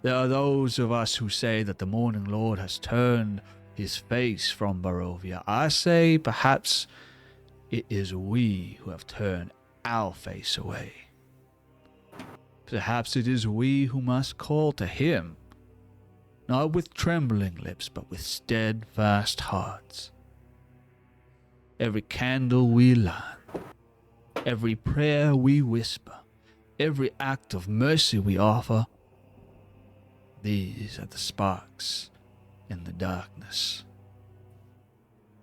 There are those of us who say that the morning Lord has turned his face from Barovia. I say perhaps it is we who have turned our face away. Perhaps it is we who must call to him, not with trembling lips, but with steadfast hearts. Every candle we light, every prayer we whisper, every act of mercy we offer, these are the sparks in the darkness.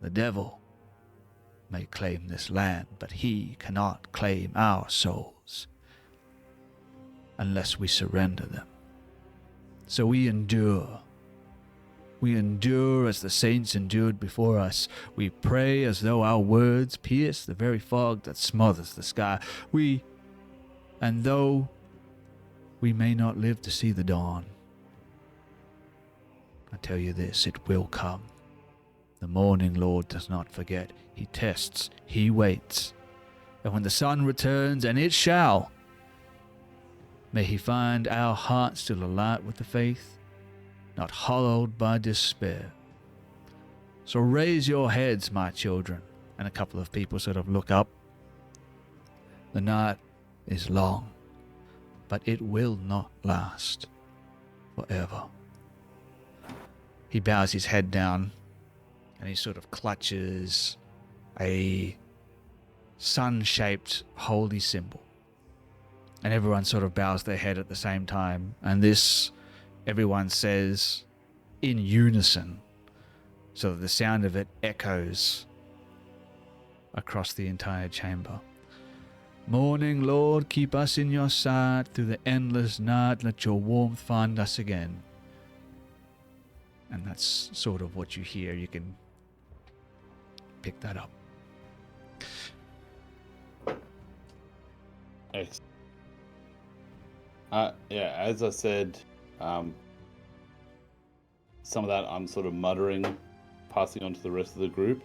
The devil may claim this land, but he cannot claim our souls unless we surrender them. So we endure. We endure as the saints endured before us. We pray as though our words pierce the very fog that smothers the sky. And though we may not live to see the dawn, I tell you this, it will come. The morning Lord does not forget. He tests, he waits. And when the sun returns, and it shall, May he find our hearts still alight with the faith, not hollowed by despair. So raise your heads, my children. And a couple of people sort of look up. The night is long, but it will not last forever. He bows his head down and he sort of clutches a sun-shaped holy symbol. And everyone sort of bows their head at the same time. And this, everyone says in unison, so that the sound of it echoes across the entire chamber. Morning, Lord, keep us in your sight through the endless night. Let your warmth find us again. And that's sort of what you hear. You can pick that up. Excellent. Yeah, as I said, some of that I'm sort of muttering, passing on to the rest of the group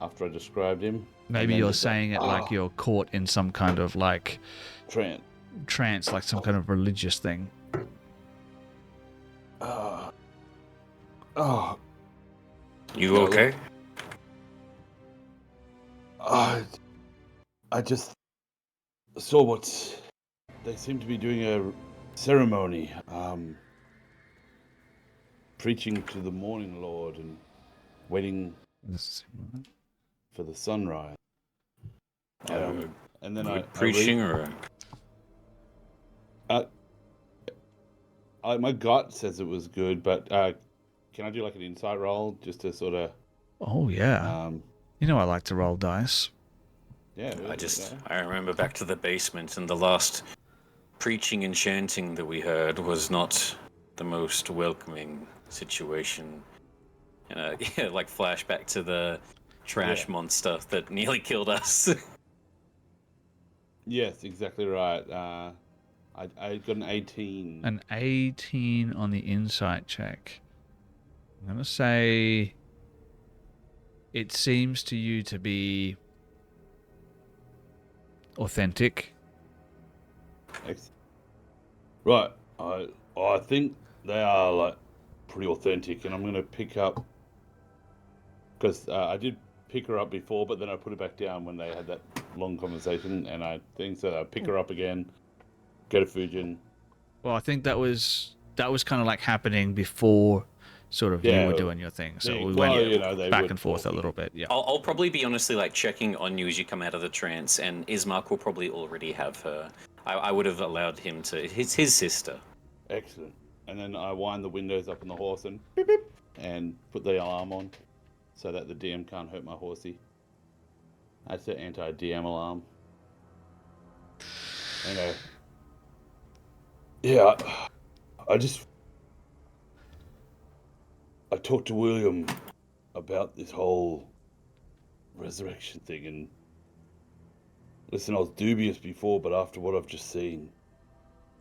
after I described him. Maybe you're saying it like you're caught in some kind of like trance, like some kind of religious thing. You okay? I just saw what they seem to be doing a ceremony, preaching to the morning Lord and waiting for the sunrise. And then preaching or my gut says it was good, but can I do like an insight roll just to sort of? Oh yeah. You know I like to roll dice. Yeah. I remember back to the basement, and the last preaching and chanting that we heard was not the most welcoming situation. Yeah, like flashback to the trash monster that nearly killed us. Yes, exactly right. I got an 18. An 18 on the insight check. I'm going to say it seems to you to be authentic. Excellent. Right. I think they are like pretty authentic, and I'm going to pick up because I did pick her up before, but then I put her back down when they had that long conversation, and I think so. I pick her up again, go to Fujin. Well, I think that was kind of like happening before sort of you were doing your thing, so we went back and forth a little bit. Yeah, I'll probably be honestly like checking on you as you come out of the trance, and Ismark will probably already have her. I would have allowed him to. His sister. Excellent. And then I wind the windows up on the horse and beep, beep, and put the alarm on so that the DM can't hurt my horsey. That's the anti-DM alarm. And yeah, I talked to William about this whole resurrection thing, and listen, I was dubious before, but after what I've just seen,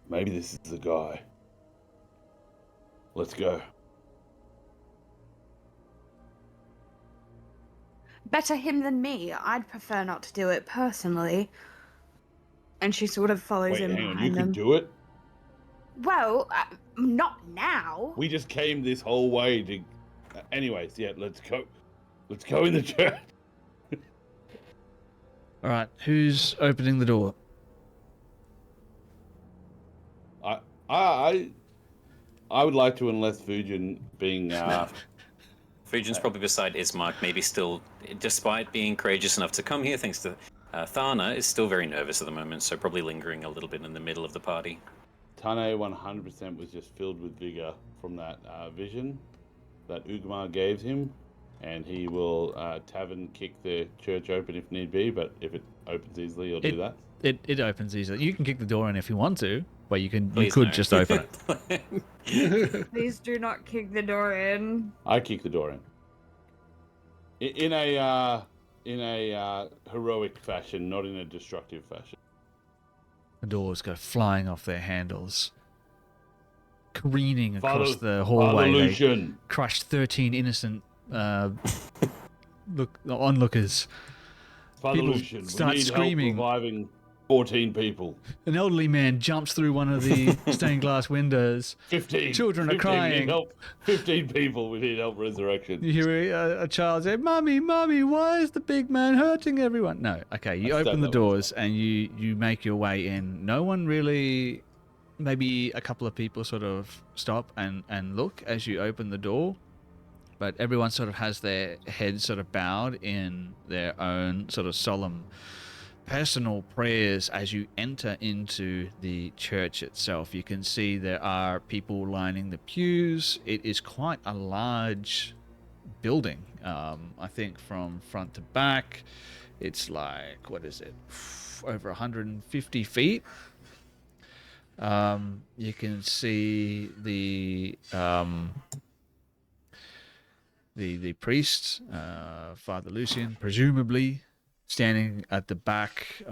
maybe this is the guy. Let's go. Better him than me. I'd prefer not to do it personally. And she sort of follows him hang on, behind you them. could do it? Well, not now. We just came this whole way to... anyways, yeah, let's go. Let's go in the church. All right, who's opening the door? I would like to, unless Fujin being... Fujin's probably beside Ismark, maybe still, despite being courageous enough to come here, thanks to Thana, is still very nervous at the moment, so probably lingering a little bit in the middle of the party. Tane 100% was just filled with vigor from that vision that Ugmar gave him, and he will tavern kick the church open if need be, but if it opens easily, he'll do that. It opens easily. You can kick the door in if you want to, but you could Please just open it. Please do not kick the door in. I kick the door in. In a heroic fashion, not in a destructive fashion. The doors go flying off their handles, careening across the hallway. They crushed 13 innocent onlookers. Father People Lucian, start we need screaming. help reviving 14 people. An elderly man jumps through one of the stained glass windows. 15. Children are 15, we need crying. help. 15 people. We need help resurrection. You hear a child say, "Mummy, Mummy, why is the big man hurting everyone?" No. Okay, you open the doors and you make your way in. No one really... Maybe a couple of people sort of stop and look as you open the door. But everyone sort of has their heads sort of bowed in their own sort of solemn personal prayers as you enter into the church itself. You can see there are people lining the pews. It is quite a large building. I think from front to back, it's like, what is it? Over 150 feet. You can see the priest, Father Lucian, presumably standing at the back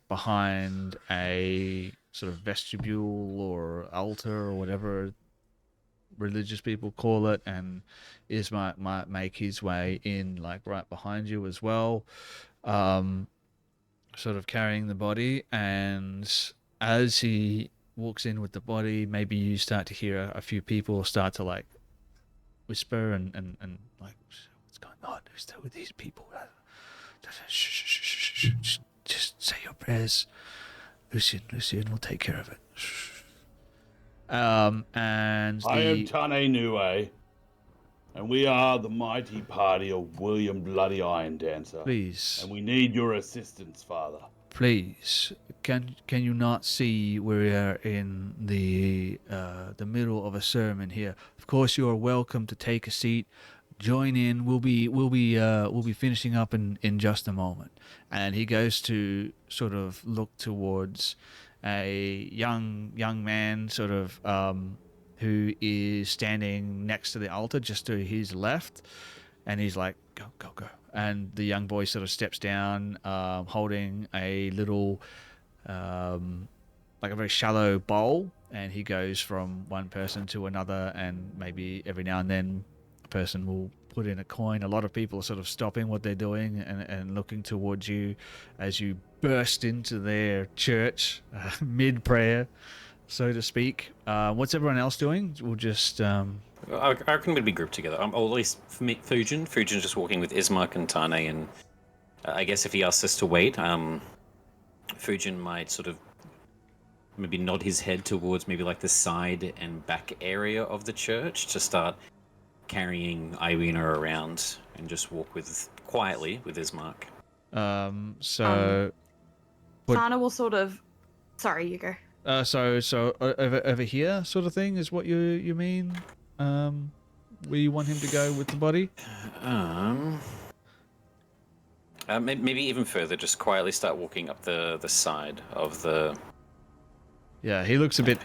behind a sort of vestibule or altar or whatever religious people call it, and Ismark might make his way in like right behind you as well, sort of carrying the body. And as he walks in with the body, maybe you start to hear a few people start to like whisper and like, what's going on? Who's there with these people? Just say your prayers. Lucian will take care of it. And I am Tane Nue, and we are the mighty party of William Bloody Iron Dancer. Please. And we need your assistance, Father. Please, can you not see we are in the middle of a sermon here? Of course, you are welcome to take a seat. Join in. We'll be finishing up in just a moment. And he goes to sort of look towards a young man, sort of who is standing next to the altar, just to his left, and he's like, "Go." And the young boy sort of steps down, holding a little, like a very shallow bowl, and he goes from one person to another, and maybe every now and then a person will put in a coin. A lot of people are sort of stopping what they're doing and looking towards you as you burst into their church mid-prayer, so to speak. What's everyone else doing? We'll just... I reckon we'd be grouped together. Or at least for me, Fuji's just walking with Ismark and Tane, and I guess if he asks us to wait, Fujin might sort of maybe nod his head towards maybe like the side and back area of the church to start carrying Irina around and just walk quietly with Ismark. Thana will sort of... Sorry, you go. So over here sort of thing is what you mean? Where you want him to go with the body? Maybe even further, just quietly start walking up the side of the... Yeah, he looks a bit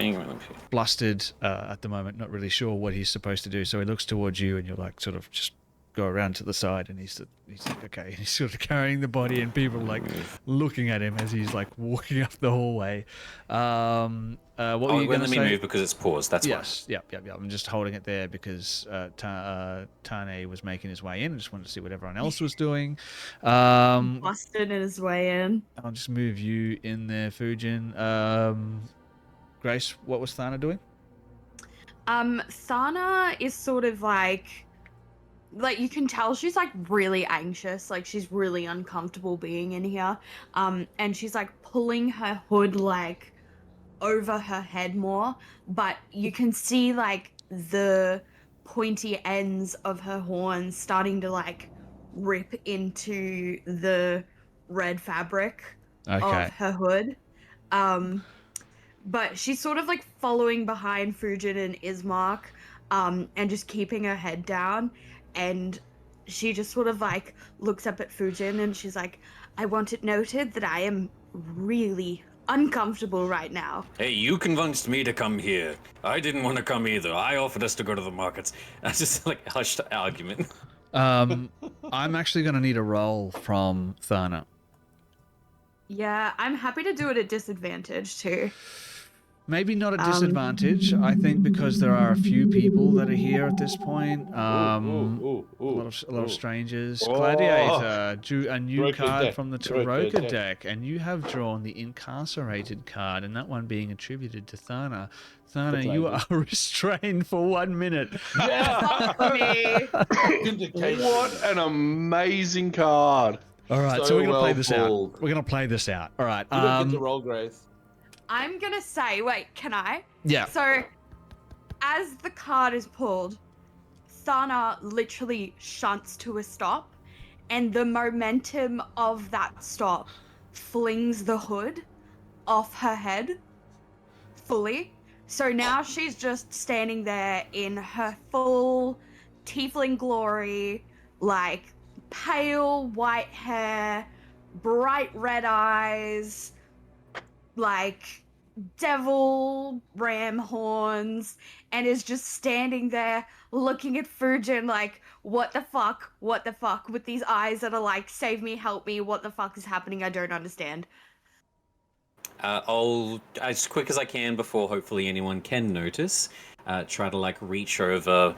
flustered at the moment, not really sure what he's supposed to do. So he looks towards you, and you're like, sort of just go around to the side, and he's like, okay. And he's sort of carrying the body, and people are like looking at him as he's like walking up the hallway. What were you going to say? Let me move because it's paused. That's why. Yes. Yep. I'm just holding it there because Tane was making his way in. I just wanted to see what everyone else was doing. Busted his way in. I'll just move you in there, Fujin. Grace, what was Thana doing? Thana is sort of like you can tell she's like really anxious, like she's really uncomfortable being in here. And she's like pulling her hood like over her head more, but you can see like the pointy ends of her horns starting to like rip into the red fabric of her hood. But she's sort of like following behind Fujin and Ismark, and just keeping her head down. And she just sort of like looks up at Fujin and she's like, "I want it noted that I am really uncomfortable right now." Hey, you convinced me to come here. I didn't want to come either. I offered us to go to the markets. That's just like a hushed argument. I'm actually going to need a roll from Thana. Yeah, I'm happy to do it at disadvantage too. Maybe not a disadvantage. I think because there are a few people that are here at this point. A lot of strangers. Oh. Gladiator drew a new Taroka card deck. from the Taroka Taroka deck. deck, and you have drawn the incarcerated card, and that one being attributed to Thana. Thana, you are restrained for 1 minute. Fuck me. Vindication. What an amazing card. All right, so So we're gonna play well this pulled. out. We're gonna play this out. All right. You don't get to roll, Grace. I'm gonna say, wait, can I? Yeah. So, as the card is pulled, Thana literally shunts to a stop, and the momentum of that stop flings the hood off her head fully. So now she's just standing there in her full tiefling glory, like pale white hair, bright red eyes, like devil ram horns, and is just standing there looking at Fujin like, what the fuck, with these eyes that are like, save me, help me, what the fuck is happening, I don't understand. I'll, as quick as I can before hopefully anyone can notice, try to like reach over,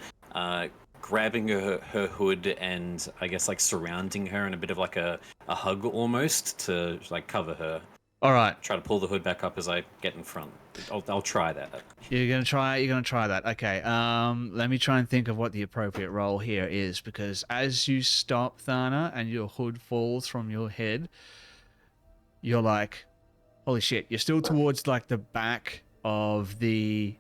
grabbing her hood and I guess like surrounding her in a bit of like a hug almost to like cover her. All right. Try to pull the hood back up as I get in front. I'll try that. You're gonna try that. Okay. Let me try and think of what the appropriate role here is, because as you stop Thana and your hood falls from your head, you're like, holy shit! You're still towards like the back of the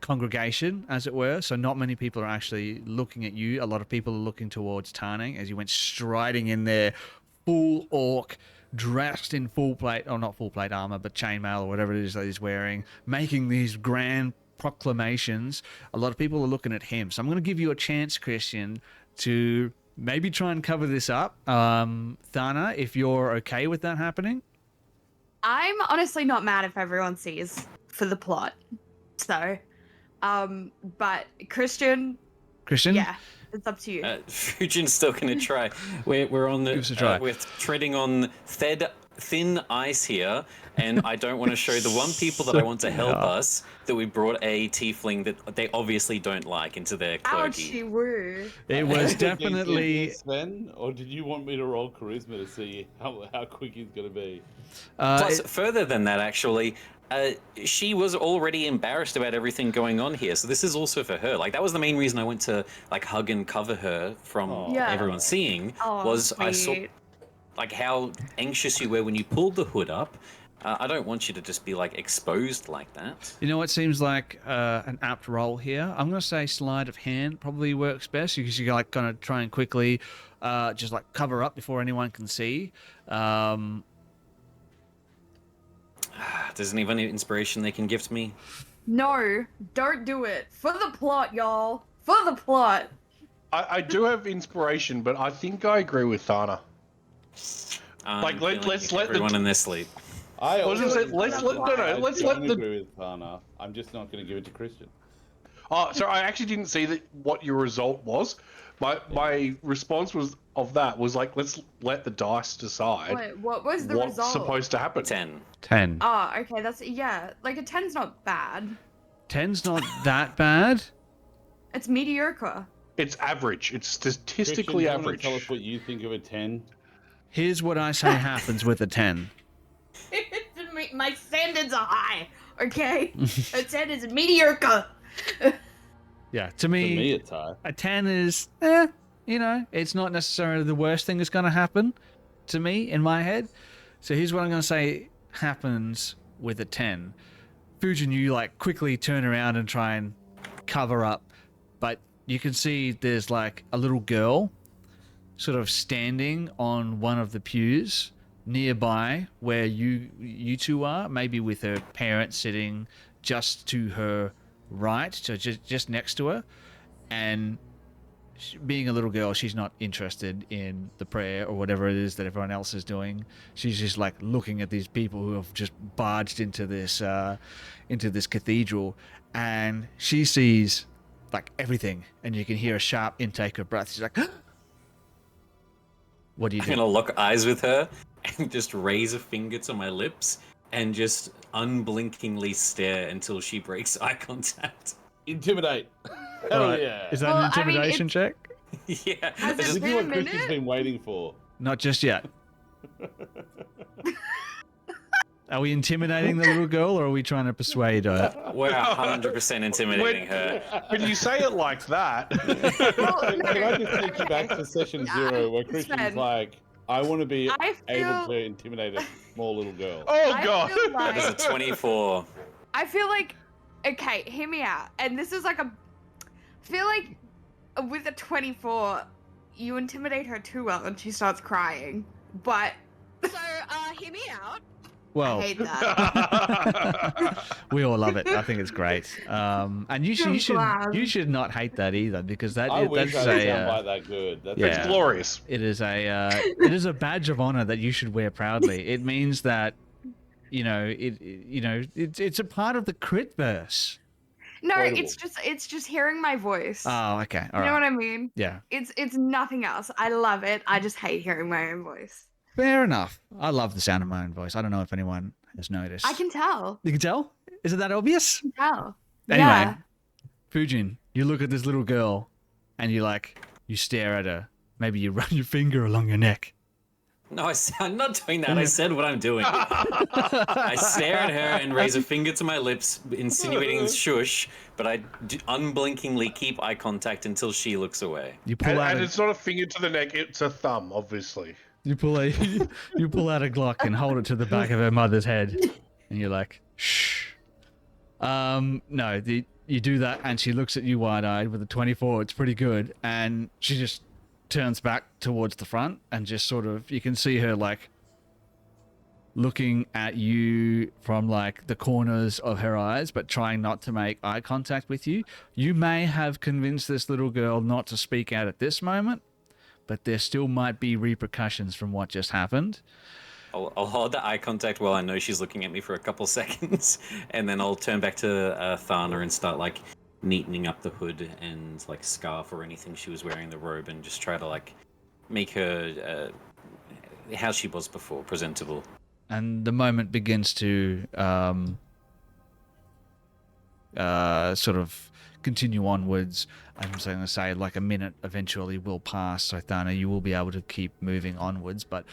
congregation, as it were. So not many people are actually looking at you. A lot of people are looking towards Tane as you went striding in there, full orc, dressed in full plate, or not full plate armor, but chainmail or whatever it is that he's wearing, making these grand proclamations. A lot of people are looking at him. So I'm going to give you a chance, Christian, to maybe try and cover this up. Thana, if you're okay with that happening. I'm honestly not mad if everyone sees for the plot. So, but Christian, yeah, it's up to you. Fujin's still gonna try. We're on the. Give us a try. We're treading on thin ice here, and I don't want to show the one people that I want to help us that we brought a tiefling that they obviously don't like into their cloaky. Ouchie woo. It was Did you give definitely. me Sven, or did you want me to roll charisma to see how quick he's gonna be? Plus, further than that, actually, she was already embarrassed about everything going on here, so this is also for her. Like, that was the main reason I went to like hug and cover her from everyone seeing. I saw like how anxious you were when you pulled the hood up. I don't want you to just be like exposed like that. You know what seems like an apt role here? I'm going to say sleight of hand probably works best, because you're like going to try and quickly just like cover up before anyone can see. Does anyone have inspiration they can gift me? No, don't do it. For the plot, y'all. For the plot. I do have inspiration, but I think I agree with Thana. Like, let's let everyone in their sleep. I was gonna say, let's let the. agree with Thana. I'm just not going to give it to Christian. Oh, so I actually didn't see that what your result was. My response was like, let's let the dice decide. Wait, what was the what's result? supposed to happen. 10. Oh, okay, that's, yeah, like a 10's not bad. 10's not that bad. It's mediocre. It's average. It's statistically Christian, do you wanna average. tell us what you think of a 10. Here's what I say happens with a 10. My standards are high, okay? A 10 is mediocre. Yeah, to To me, me, it's high. a 10 is, you know, it's not necessarily the worst thing that's going to happen to me in my head. So here's what I'm going to say happens with a 10. Fujin, you like quickly turn around and try and cover up, but you can see there's like a little girl sort of standing on one of the pews nearby where you two are, maybe with her parents sitting just to her right, so just next to her. And being a little girl, she's not interested in the prayer or whatever it is that everyone else is doing. She's just like looking at these people who have just barged into this cathedral, and she sees like everything, and you can hear a sharp intake of breath. She's like, what do you do? I'm gonna lock eyes with her and just raise a finger to my lips and just unblinkingly stare until she breaks eye contact. Intimidate. Hell Right. yeah. Is that an Well, I mean, intimidation check? Yeah. Has This it is been a what Christian's minute? been waiting for. Not just yet. Are we intimidating the little girl, or are we trying to persuade her? We're 100% intimidating her. When you say it like that, Well, Can I no, just take you back to session 0 where Christian's Sven, like, I want to be I able feel- to intimidate a small little girl. oh I god, feel That is a like 24. I feel like, okay, hear me out. And this is like I feel like with a 24, you intimidate her too well and she starts crying. But So, hear me out. I Well, hate that. we all love it. I think it's great. And you I'm should glad. you should not hate that either, because I wish that's I was a soundbite that good. That's yeah. it's glorious. it is a badge of honor that you should wear proudly. It means that it's a part of the crit verse. No, Quotable. it's just hearing my voice. Oh, okay, all you know right. what I mean? Yeah, It's nothing else. I love it. I just hate hearing my own voice. fair enough. I love the sound of my own voice. I don't know if anyone has noticed. I can tell. You can tell? Is it that obvious? I can tell. Anyway, Yeah. Fujin, you look at this little girl and you stare at her. Maybe you run your finger along your neck. No, I'm not doing that. I said what I'm doing. I stare at her and raise a finger to my lips, insinuating shush, but I unblinkingly keep eye contact until she looks away. You pull out And a, it's not a finger to the neck; it's a thumb, obviously. you pull a you pull out a Glock and hold it to the back of her mother's head, and you're like, shh. No, you do that, and she looks at you wide-eyed with a 24. It's pretty good, and she just turns back towards the front and just sort of, you can see her like looking at you from like the corners of her eyes, but trying not to make eye contact with you. You may have convinced this little girl not to speak out at this moment, but there still might be repercussions from what just happened. I'll hold the eye contact while I know she's looking at me for a couple seconds, and then I'll turn back to Thana and start like neatening up the hood and like scarf or anything she was wearing, the robe, and just try to like make her how she was before, presentable. And the moment begins to sort of continue onwards. I'm just going to say like a minute eventually will pass, so Thana, you will be able to keep moving onwards. But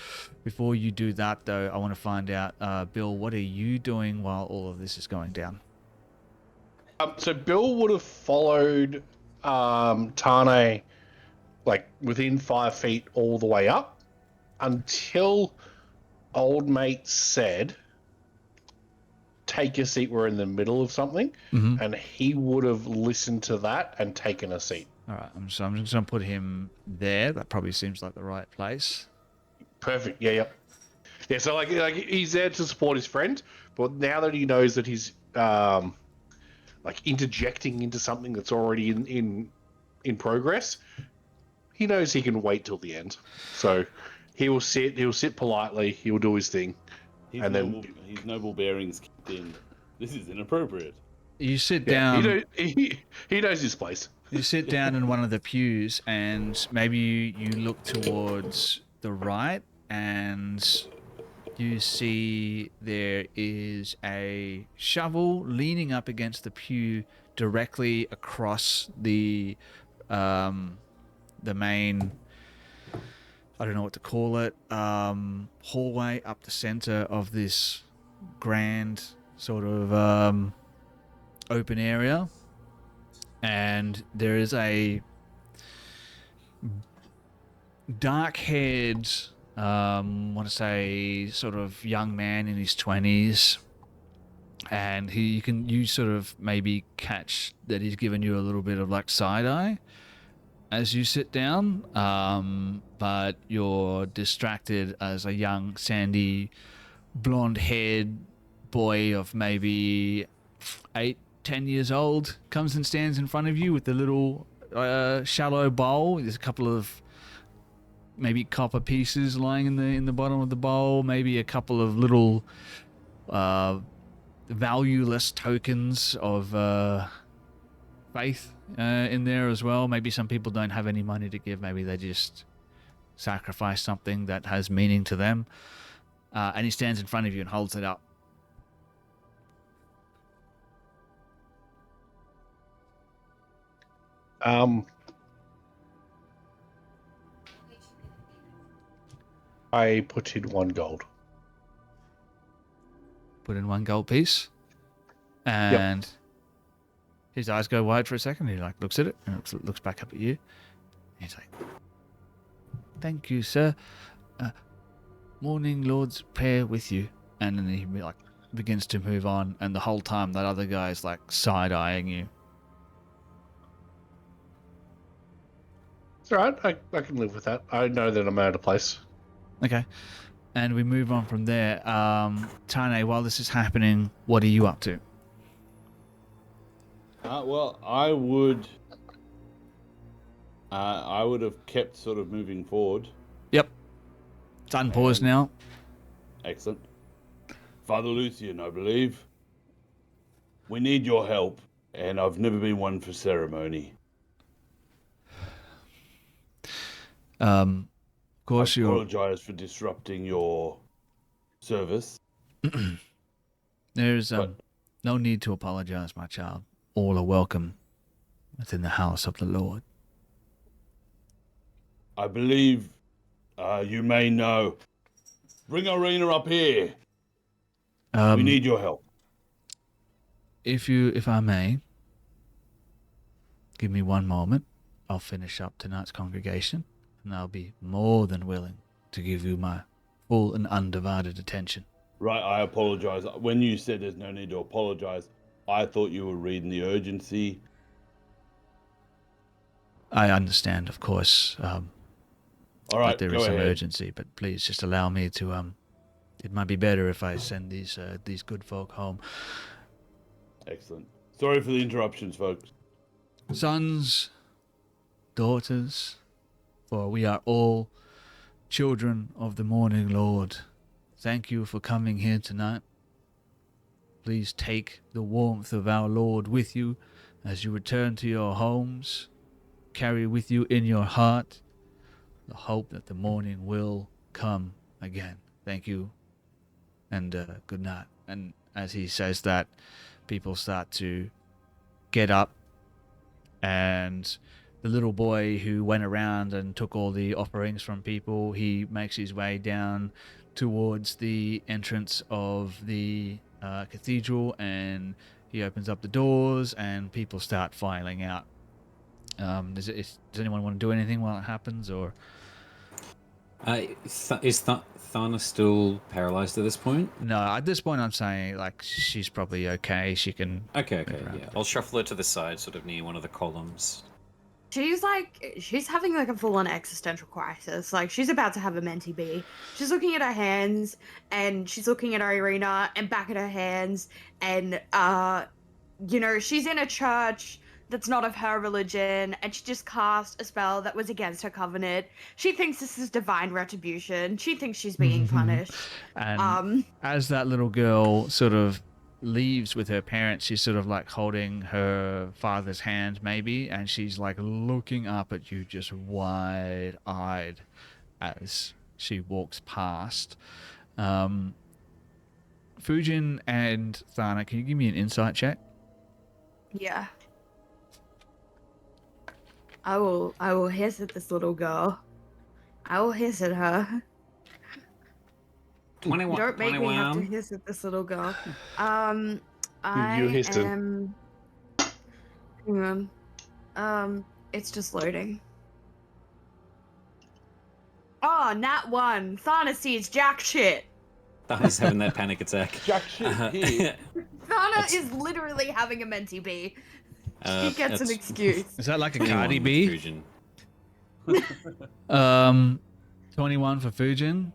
before you do that, though, I want to find out, Bill, what are you doing while all of this is going down? So Bill would have followed Tane like within 5 feet all the way up until old mate said, take a seat, we're in the middle of something, and he would have listened to that and taken a seat. All right, I'm just going to put him there. That probably seems like the right place. Perfect. Yeah, yep. Yeah, so like he's there to support his friend, but now that he knows that he's like interjecting into something that's already in progress, he knows he can wait till the end. So he'll sit politely, he'll do his thing. His And then- his noble bearings kicked in. This is inappropriate. You sit Yeah, down. he knows his place. You sit down in one of the pews, and maybe you look towards the right, and you see there is a shovel leaning up against the pew directly across the main, I don't know what to call it, hallway up the center of this grand sort of open area. And there is a dark-haired, want to say, sort of young man in his 20s, and you sort of maybe catch that he's given you a little bit of like side eye as you sit down, but you're distracted as a young, sandy, blonde-haired boy of maybe 8-10 years old comes and stands in front of you with the little shallow bowl. There's a couple of maybe copper pieces lying in the bottom of the bowl, maybe a couple of little valueless tokens of faith in there as well. Maybe some people don't have any money to give, maybe they just sacrifice something that has meaning to them. And he stands in front of you and holds it up I put in 1 gold. Put in 1 gold piece. And his eyes go wide for a second. He like looks at it and looks back up at you. He's like, "Thank you, sir. Morning Lord's prayer with you." And then he like begins to move on, and the whole time that other guy is like side-eyeing you. It's alright, I can live with that. I know that I'm out of place. Okay. And we move on from there. Tane, while this is happening, what are you up to? Well, I would have kept sort of moving forward. Yep. It's unpaused now. Excellent. Father Lucian, I believe. We need your help, and I've never been one for ceremony. Of course, I you apologize for disrupting your service. There's no need to apologize, my child. All are welcome within the house of the Lord. I believe you may know. Bring Arena up here. We need your help. If I may, give me 1 moment. I'll finish up tonight's congregation, and I'll be more than willing to give you my full and undivided attention. Right, I apologize. When you said there's no need to apologize, I thought you were reading the urgency. I understand, of course. All right, that there go is some ahead. urgency, but please just allow me to. It might be better if I send these good folk home. Excellent. Sorry for the interruptions, folks. Sons, daughters, for we are all children of the morning Lord. Thank you for coming here tonight. Please take the warmth of our Lord with you as you return to your homes. Carry with you in your heart the hope that the morning will come again. Thank you, and good night. And as he says that, people start to get up, and the little boy who went around and took all the offerings from people, he makes his way down towards the entrance of the cathedral, and he opens up the doors, and people start filing out. Does anyone want to do anything while it happens, or? Is Thana still paralyzed at this point? No, at this point I'm saying like she's probably okay. She can. Okay, yeah. I'll shuffle her to the side, sort of near one of the columns. She's having like a full-on existential crisis. Like she's about to have a mentee bee. She's looking at her hands, and she's looking at Irina and back at her hands, and she's in a church that's not of her religion, and she just cast a spell that was against her covenant. She thinks this is divine retribution. She thinks she's being punished. And as that little girl sort of leaves with her parents, she's sort of like holding her father's hand maybe, and she's like looking up at you just wide-eyed as she walks past. Fujin and Thana, can you give me an insight check? Yeah. I will hiss at this little girl. I will hiss at her. 21. Don't make 21. me have to hiss at this little girl. I You hissed it. am. Hang on. It's just loading. Oh, nat 1. Thana sees jack shit. Thana's having that panic attack. Jack shit here. Thana is literally having a mentee bee. She gets an that's excuse. Is that like a 21 Cardi B? Fujin. 21 for Fujin.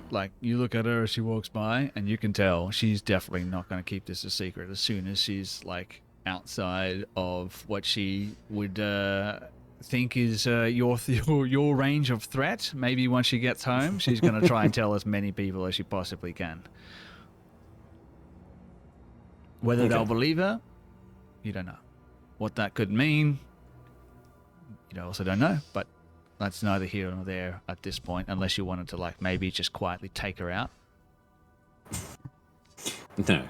Like, you look at her as she walks by, and you can tell she's definitely not going to keep this a secret as soon as she's, like, outside of what she would think is your range of threat. Maybe once she gets home, she's going to try and tell as many people as she possibly can. Whether they'll believe her, you don't know. What that could mean, you also don't know, but that's neither here nor there at this point, unless you wanted to, like, maybe just quietly take her out. No.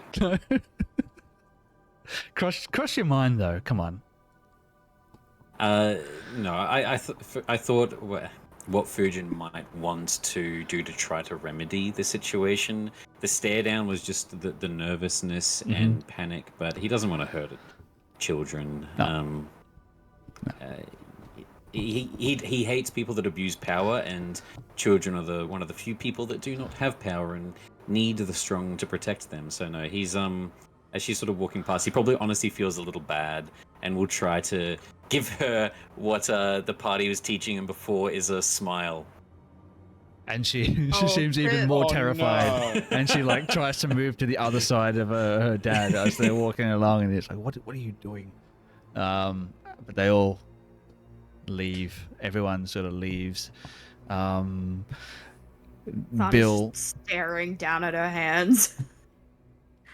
Cross your mind, though. Come on. No, I thought what Fujin might want to do to try to remedy the situation. The stare down was just the nervousness and panic, but he doesn't want to hurt children. No. He hates people that abuse power, and children are one of the few people that do not have power and need the strong to protect them. So no, he's as she's sort of walking past, he probably honestly feels a little bad and will try to give her what the party was teaching him before, is a smile. And she seems even more terrified, no. and she like tries to move to the other side of her dad as they're walking along, and it's like, what are you doing? But they all leave. Everyone sort of leaves. Thana's Bill, just staring down at her hands.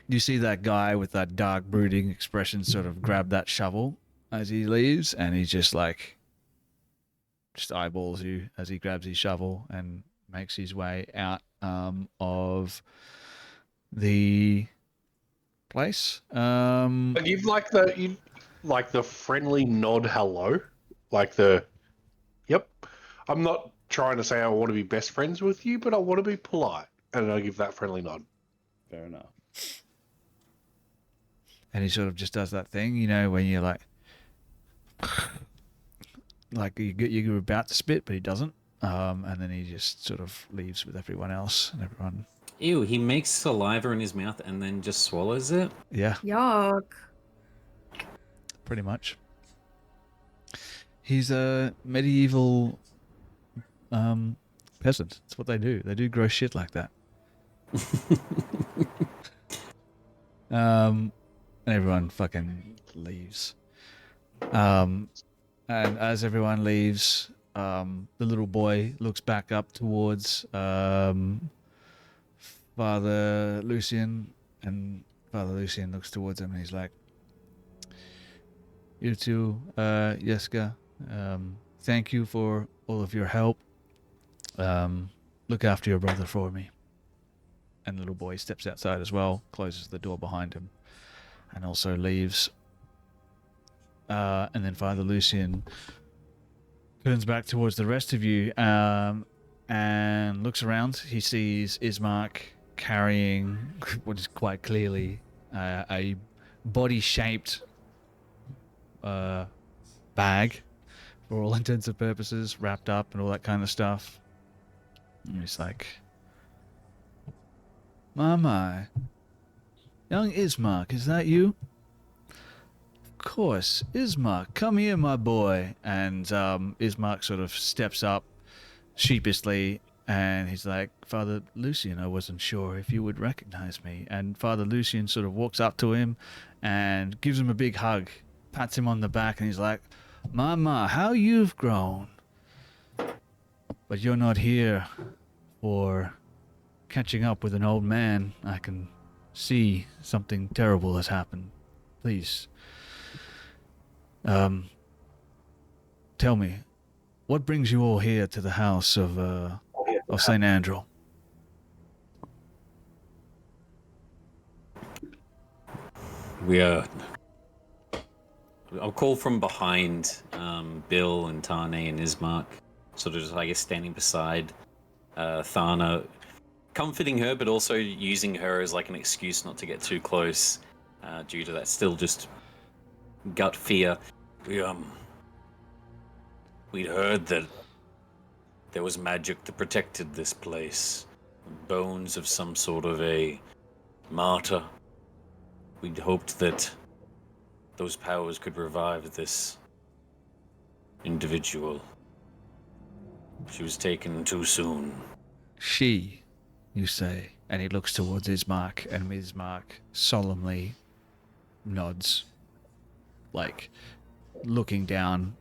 you see that guy with that dark brooding expression sort of grab that shovel as he leaves, and he just eyeballs you as he grabs his shovel and makes his way out of the place. I give like the friendly nod hello. Like yep. I'm not trying to say I want to be best friends with you, but I want to be polite. And I give that friendly nod. Fair enough. And he sort of just does that thing, when you're like you're about to spit, but he doesn't. And then he just sort of leaves with everyone else, and everyone. Ew, he makes saliva in his mouth and then just swallows it? Yeah, Yuck. pretty much. He's a medieval peasant. That's what they do. They do gross shit like that. And everyone fucking leaves. And as everyone leaves, the little boy looks back up towards Father Lucian, and Father Lucian looks towards him, and he's like, "You too, Yeska. Thank you for all of your help. Look after your brother for me." And the little boy steps outside as well, closes the door behind him, and also leaves. And then Father Lucian turns back towards the rest of you and looks around. He sees Ismark carrying what is quite clearly a body-shaped bag, for all intents and purposes, wrapped up and all that kind of stuff. And he's like, my. Young Ismark, is that you? Of course. Ismark, come here, my boy. And Ismark sort of steps up sheepishly, and he's like, "Father Lucian, I wasn't sure if you would recognize me." And Father Lucian sort of walks up to him and gives him a big hug, pats him on the back, and he's like, "Mama, how you've grown. But you're not here for catching up with an old man. I can see something terrible has happened. Please, tell me, what brings you all here to the house of St. Andrew?" I'll call from behind Bill and Tane and Ismark, sort of just, I guess, standing beside Thana, comforting her, but also using her as like an excuse not to get too close due to that still just gut fear. We'd heard that there was magic that protected this place, bones of some sort of a martyr. We'd hoped that those powers could revive this individual. She was taken too soon. She, you say, and he looks towards Ismark, and Ismark solemnly nods, like looking down,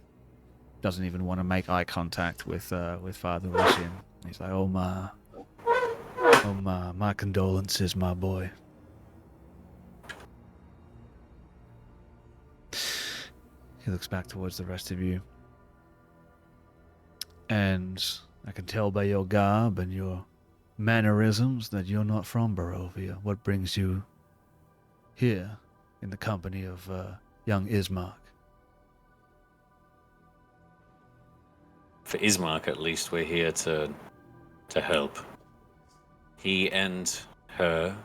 doesn't even want to make eye contact with Father Lucian. He's like, oh my, my condolences, my boy." He looks back towards the rest of you, and I can tell by your garb and your mannerisms that you're not from Barovia. What brings you here in the company of young Ismark? for Ismark at least, we're here to help. He and her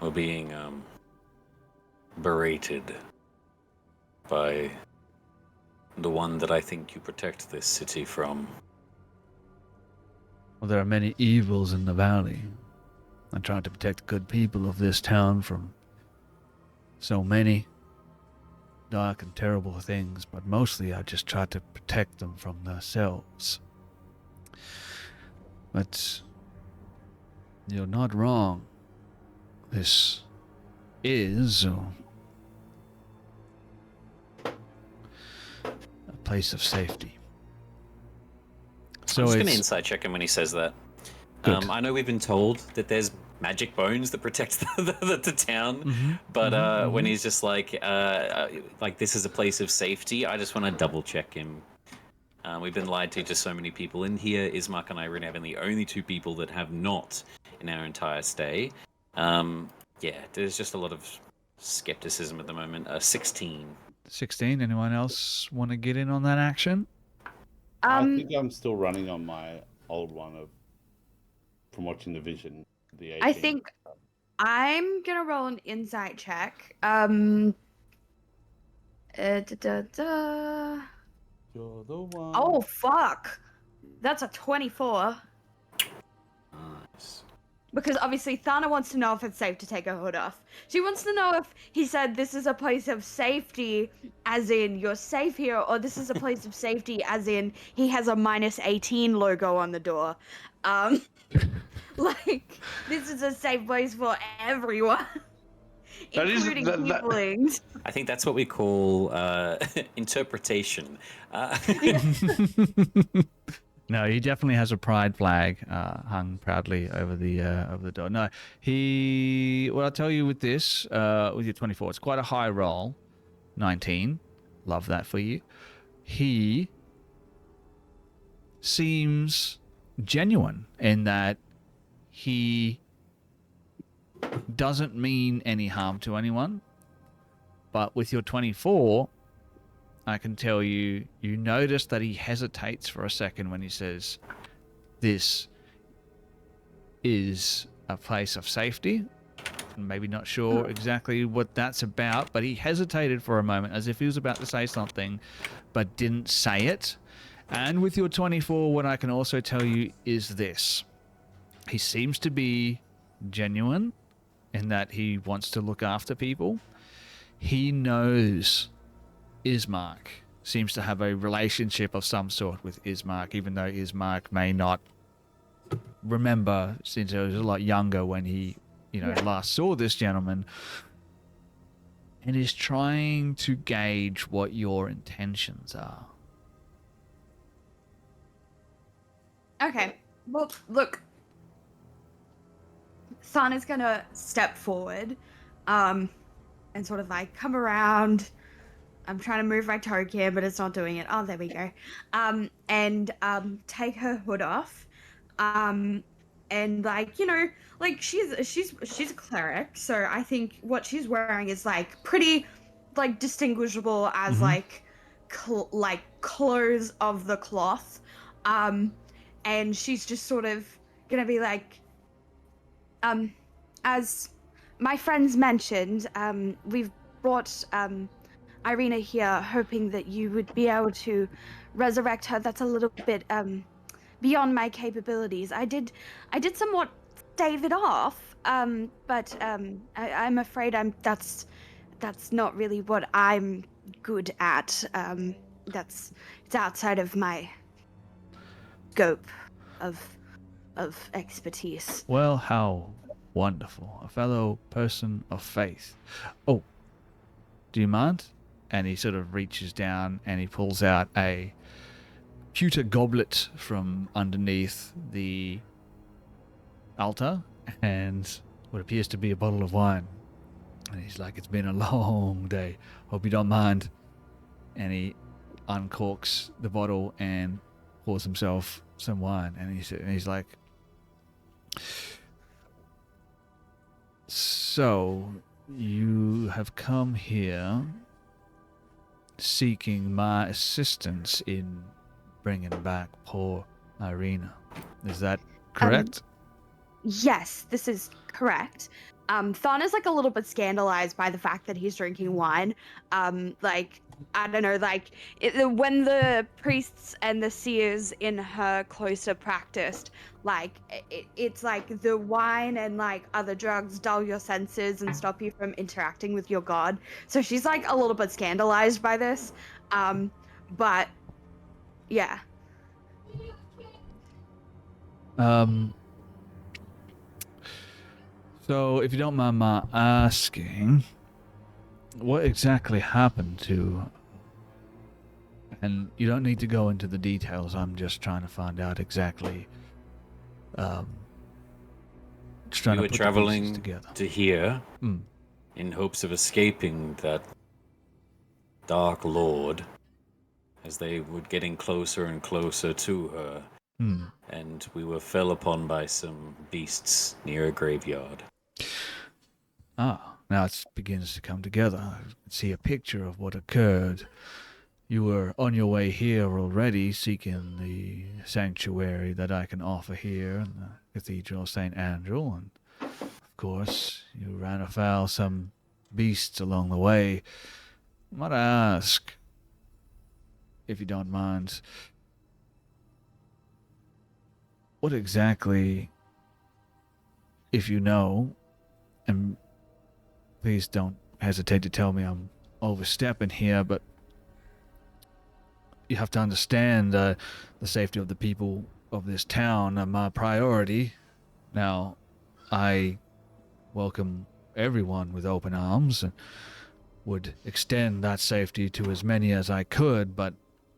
were being berated by the one that I think you protect this city from. Well, there are many evils in the valley. I try to protect good people of this town from so many dark and terrible things, but mostly I just try to protect them from themselves. But you're not wrong. This is a place of safety. So I'm just going to it's insight check him when he says that. Good. I know we've been told that there's magic bones that protect the town, but when he's just like this is a place of safety, I just want to double check him. We've been lied to so many people in here. Ismark and I really have been the only two people that have not in our entire stay. Yeah, there's just a lot of skepticism at the moment. 16. 16. Anyone else want to get in on that action? I think I'm still running on my old one from watching the vision. The 18. I think I'm gonna roll an insight check. You're the one. Oh fuck, that's a 24. Nice. Because obviously Thana wants to know if it's safe to take her hood off. She wants to know if he said this is a place of safety, as in you're safe here, or this is a place of safety, as in he has a -18 logo on the door. Like, this is a safe place for everyone, including tieflings. I think that's what we call interpretation. No, he definitely has a pride flag hung proudly over the door. No, well, I'll tell you with this, with your 24, it's quite a high roll. 19. Love that for you. He seems genuine in that he doesn't mean any harm to anyone. But with your 24, I can tell you notice that he hesitates for a second when he says, this is a place of safety. Maybe not sure exactly what that's about, but he hesitated for a moment as if he was about to say something, but didn't say it. And with your 24, what I can also tell you is this. He seems to be genuine in that he wants to look after people. He knows Ismark, seems to have a relationship of some sort with Ismark, even though Ismark may not remember since he was a lot younger when he, last saw this gentleman, and is trying to gauge what your intentions are. Okay, well, look. Thana's gonna step forward, and sort of like come around. I'm trying to move my token, but it's not doing it. Oh, there we go. And take her hood off. And she's a cleric, so I think what she's wearing is like pretty, like distinguishable as like clothes of the cloth. And she's just sort of gonna be like, as my friends mentioned, we've brought Irina here, hoping that you would be able to resurrect her. That's a little bit beyond my capabilities. I did somewhat stave it off, but I'm afraid that's not really what I'm good at. It's outside of my scope of expertise. Well, how wonderful. A fellow person of faith. Oh, do you mind? And he sort of reaches down and he pulls out a pewter goblet from underneath the altar and what appears to be a bottle of wine. And he's like, it's been a long day. Hope you don't mind. And he uncorks the bottle and pours himself some wine. And he's like, so you have come here seeking my assistance in bringing back poor Irina. Is that correct? Yes, this is correct. Thana's like a little bit scandalized by the fact that he's drinking wine. Like, I don't know, like when the priests and the seers in her cloister practiced, like it's like the wine and like other drugs dull your senses and stop you from interacting with your god. So she's like a little bit scandalized by this. But yeah. So, if you don't mind my asking, what exactly happened to... And you don't need to go into the details, I'm just trying to find out exactly... just trying We to were put the pieces traveling together. to here Mm. in hopes of escaping that Dark Lord as they were getting closer and closer to her. Mm. And we were fell upon by some beasts near a graveyard. Ah, now it begins to come together. I can see a picture of what occurred. You were on your way here already, seeking the sanctuary that I can offer here in the Cathedral of St. Andrew, and of course, you ran afoul some beasts along the way. Might I ask, if you don't mind, what exactly, if you know, and please don't hesitate to tell me I'm overstepping here, but you have to understand the safety of the people of this town are my priority. Now, I welcome everyone with open arms and would extend that safety to as many as I could, but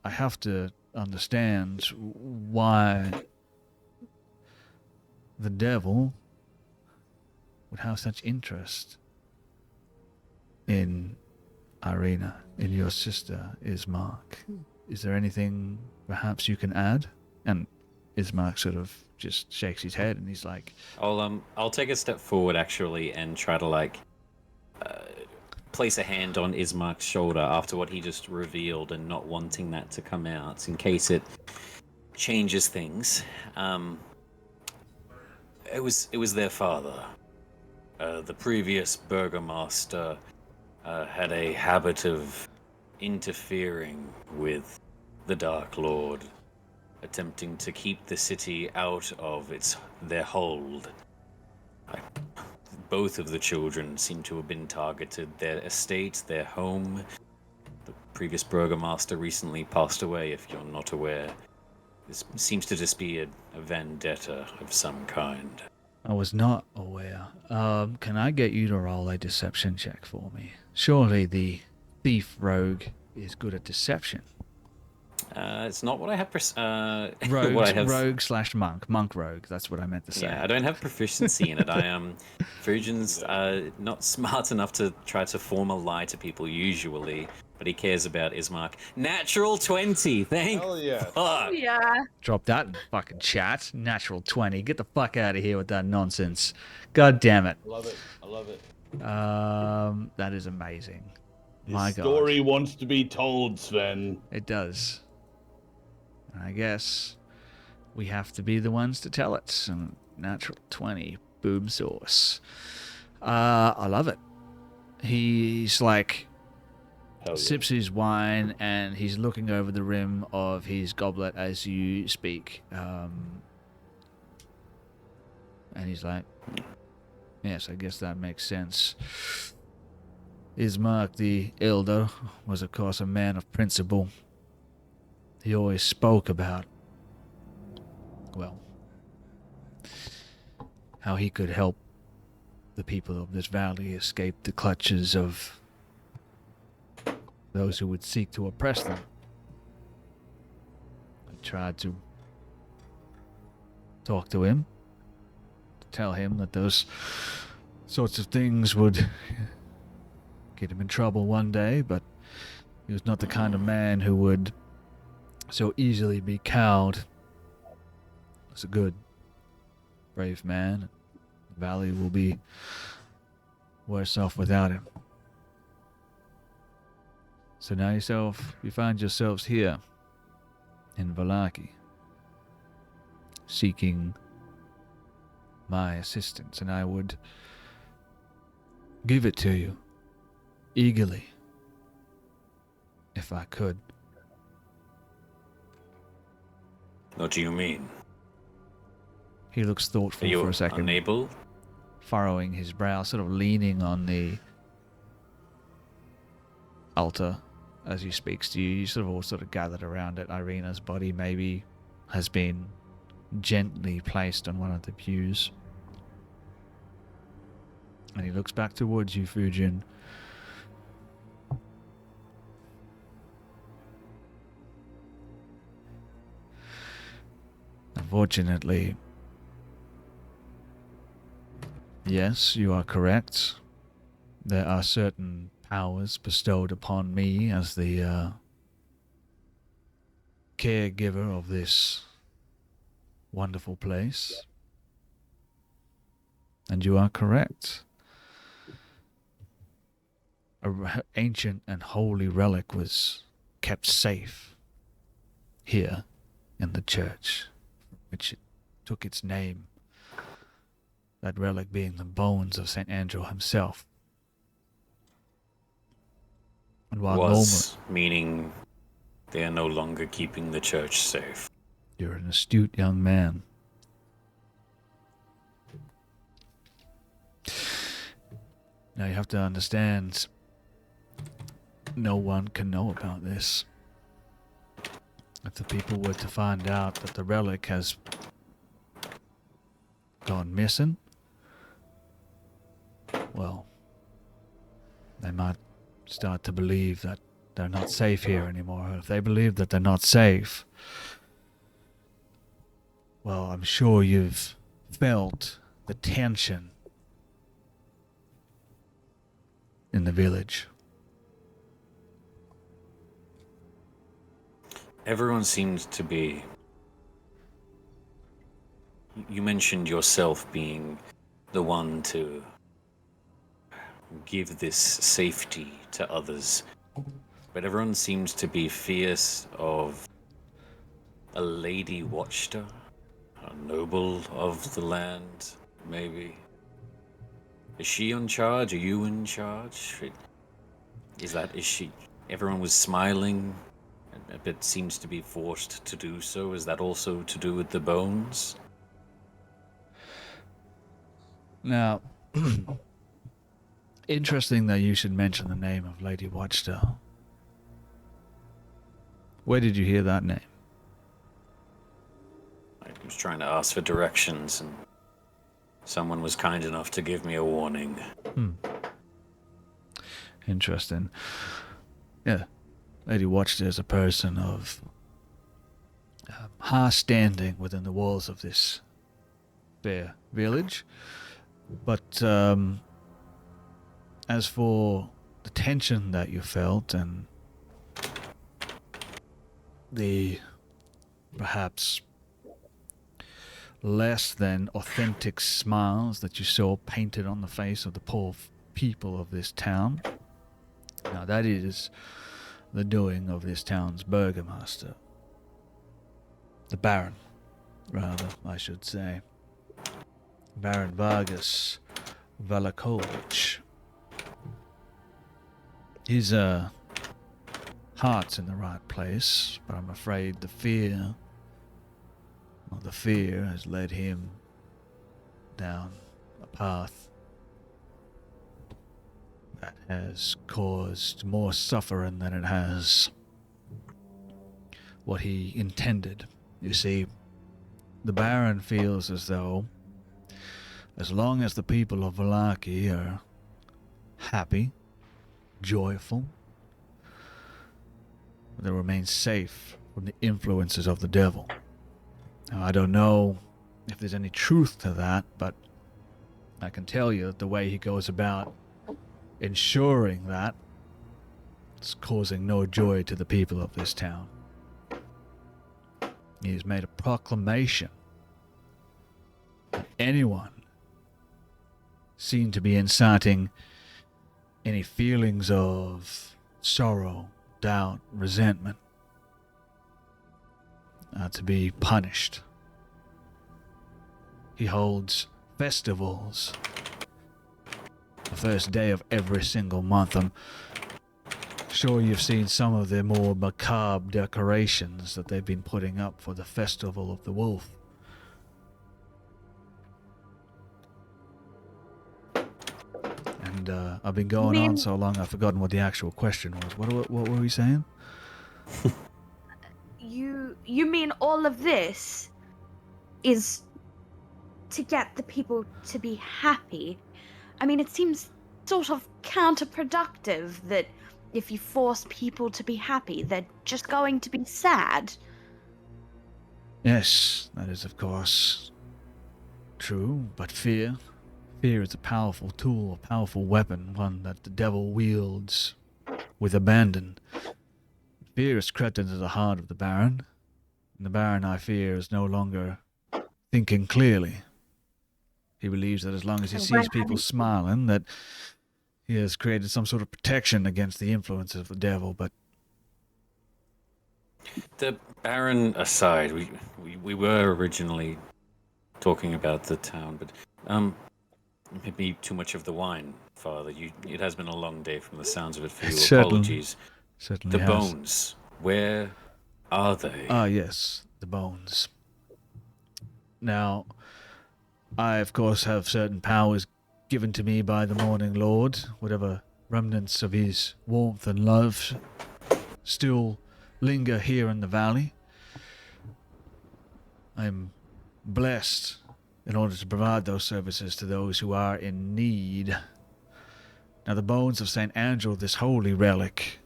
I have to understand why the devil would have such interest in Irina, in your sister, Ismark. Is there anything perhaps you can add? And Ismark sort of just shakes his head and he's like, I'll take a step forward actually and try to like place a hand on Ismark's shoulder after what he just revealed and not wanting that to come out in case it changes things. It was their father. The previous burgomaster had a habit of interfering with the Dark Lord, attempting to keep the city out of their hold. Both of the children seem to have been targeted. Their estate, their home. The previous burgomaster recently passed away, if you're not aware. This seems to just be a vendetta of some kind. I was not aware. Can I get you to roll a deception check for me? Surely the thief rogue is good at deception. It's not what I have. Rogue, what I have. Monk rogue. That's what I meant to say. Yeah, I don't have proficiency in it. I am. Fujin's not smart enough to try to form a lie to people usually, but he cares about Ismark. Natural 20. Thank Hell yeah. fuck. Yeah. Drop that in fucking chat. Natural 20. Get the fuck out of here with that nonsense. God damn it. I love it. I love it. That is amazing. The My God. story wants to be told, Sven. It does. I guess we have to be the ones to tell it. So, natural 20. Boom sauce. I love it. He's like... Hell yeah. sips his wine and he's looking over the rim of his goblet as you speak. And he's like, yes, I guess that makes sense. Ismark the Elder was, of course, a man of principle. He always spoke about, well, how he could help the people of this valley escape the clutches of those who would seek to oppress them. I tried to talk to him, to tell him that those sorts of things would get him in trouble one day, but he was not the kind of man who would so easily be cowed. He was a good, brave man. The valley will be worse off without him. So now you find yourselves here. in Vallaki, seeking my assistance, and I would give it to you eagerly if I could. What do you mean? He looks Are thoughtful you for a second, unable? furrowing his brow, sort of leaning on the altar as he speaks to you. You sort of all sort of gathered around it. Irina's body maybe has been gently placed on one of the pews. And he looks back towards you, Fujin. Unfortunately, yes, you are correct. There are certain powers bestowed upon me as the caregiver of this wonderful place. And you are correct. An ancient and holy relic was kept safe here in the church, which it took its name. That relic being the bones of St. Andrew himself. And while Was, meaning they are no longer keeping the church safe. You're an astute young man. Now you have to understand, no one can know about this. If the people were to find out that the relic has gone missing, well, they might start to believe that they're not safe here anymore. If they believe that they're not safe, well, I'm sure you've felt the tension in the village. Everyone seems to be... You mentioned yourself being the one to give this safety to others, but everyone seems to be fierce of a lady watcher, a noble of the land, maybe. Is she in charge? Are you in charge? Is she? Everyone was smiling, but seems to be forced to do so. Is that also to do with the bones? Now, interesting that you should mention the name of Lady Watchtower. Where did you hear that name? I was trying to ask for directions, and someone was kind enough to give me a warning. Interesting. Yeah, Lady Watchtower is a person of high standing within the walls of this fair village. But as for the tension that you felt and the perhaps less than authentic smiles that you saw painted on the face of the poor people of this town, now that is the doing of this town's burgomaster. The Baron, rather, I should say. Baron Vargas Valakovich. His heart's in the right place, but I'm afraid the fear has led him down a path that has caused more suffering than it has what he intended. You see, the Baron feels as though as long as the people of Vallaki are happy, joyful, they remain safe from the influences of the devil. Now, I don't know if there's any truth to that, but I can tell you that the way he goes about ensuring that it's causing no joy to the people of this town. He has made a proclamation that anyone seen to be inciting any feelings of sorrow, doubt, resentment are to be punished. He holds festivals the first day of every single month. I'm sure you've seen some of the more macabre decorations that they've been putting up for the Festival of the Wolf. And I've been going on so long I've forgotten what the actual question was. What were we saying? You mean all of this is to get the people to be happy? I mean, it seems sort of counterproductive that if you force people to be happy, they're just going to be sad. Yes, that is of course true, but fear is a powerful tool, a powerful weapon, one that the devil wields with abandon. Fear has crept into the heart of the Baron, and the Baron, I fear, is no longer thinking clearly. He believes that as long as he sees people smiling, that he has created some sort of protection against the influence of the devil, but... The Baron aside, we were originally talking about the town, but maybe too much of the wine, Father. It has been a long day from the sounds of it for you. Apologies. Certainly the has. Bones, where are they? Ah, yes, the bones. Now, I, of course, have certain powers given to me by the Morning Lord. Whatever remnants of his warmth and love still linger here in the valley. I'm blessed in order to provide those services to those who are in need. Now, the bones of St. Angel, this holy relic,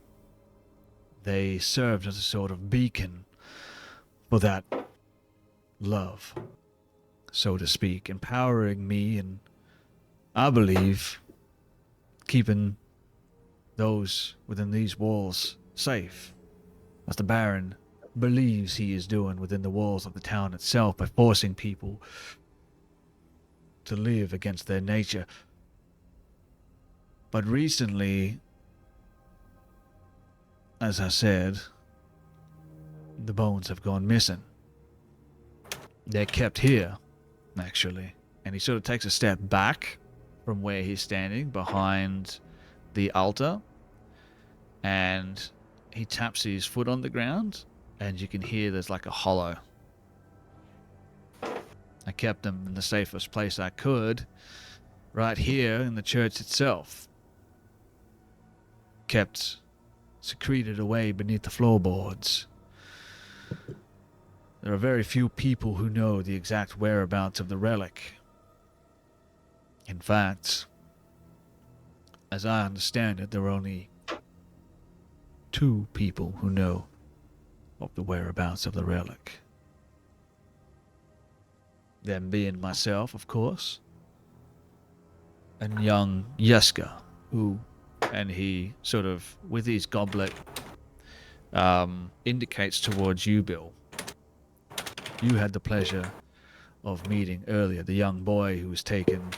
they served as a sort of beacon for that love, so to speak, empowering me and, I believe, keeping those within these walls safe, as the Baron believes he is doing within the walls of the town itself by forcing people to live against their nature. But recently, as I said, the bones have gone missing. They're kept here, actually. And he sort of takes a step back from where he's standing behind the altar, and he taps his foot on the ground, and you can hear there's like a hollow. I kept them in the safest place I could, right here in the church itself. Kept secreted away beneath the floorboards. There are very few people who know the exact whereabouts of the relic. In fact, as I understand it, there are only 2 people who know of the whereabouts of the relic. Them being myself, of course, and young Yeska, who, and he sort of, with his goblet, indicates towards you, Bill. You had the pleasure of meeting earlier the young boy who was taking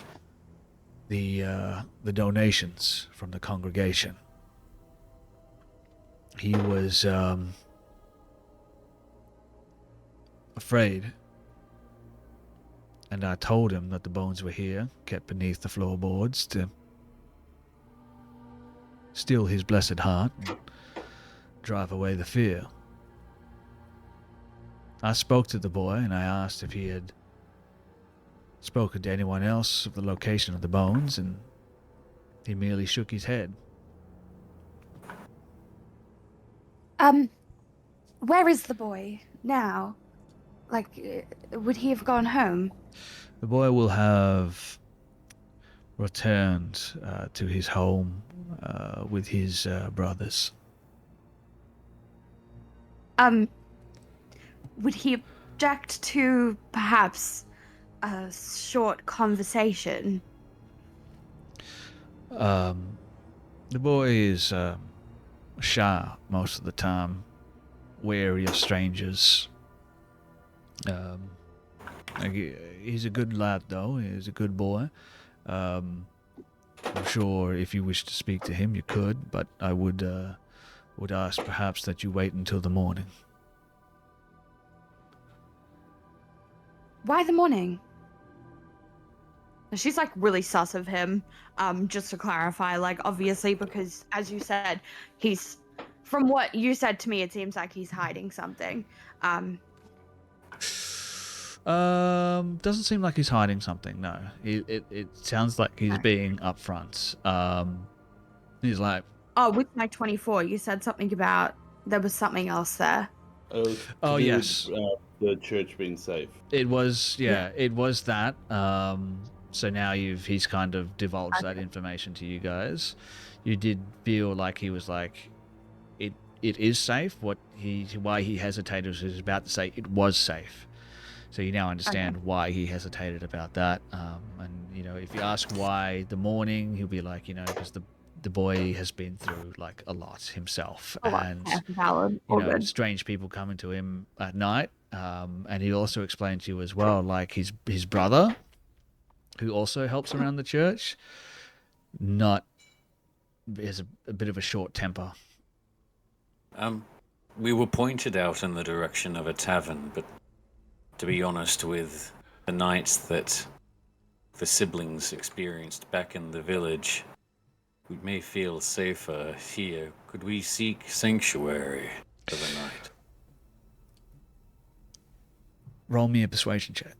the donations from the congregation. He was afraid, and I told him that the bones were here, kept beneath the floorboards, to still his blessed heart and drive away the fear. I spoke to the boy and I asked if he had spoken to anyone else of the location of the bones, and he merely shook his head. Where is the boy now? Like, would he have gone home? The boy will have returned to his home with his brothers. Would he object to perhaps a short conversation? The boy is shy most of the time, wary of strangers. He's a good lad, though. He's a good boy. I'm sure if you wish to speak to him, you could, but I would ask perhaps that you wait until the morning. Why the morning? She's like really sus of him. Just to clarify, like obviously because as you said, he's from what you said to me, it seems like he's hiding something. Doesn't seem like he's hiding something. No, it sounds like he's being upfront. He's like, oh, with my 24, you said something about there was something else there. oh yes, the church being safe. it was it was that. So now he's kind of divulged that information to you guys. You did feel like he was like, it is safe. Why he hesitated was he was about to say it was safe. So you now understand why he hesitated about that. And you know, if you ask why the morning, he'll be like, you know, because the boy has been through like a lot himself, and valid. you know, strange people coming to him at night. And he also explained to you as well, like his brother, who also helps around the church, has a bit of a short temper. We were pointed out in the direction of a tavern, but to be honest, with the nights that the siblings experienced back in the village, we may feel safer here. Could we seek sanctuary for the night? Roll me a persuasion check.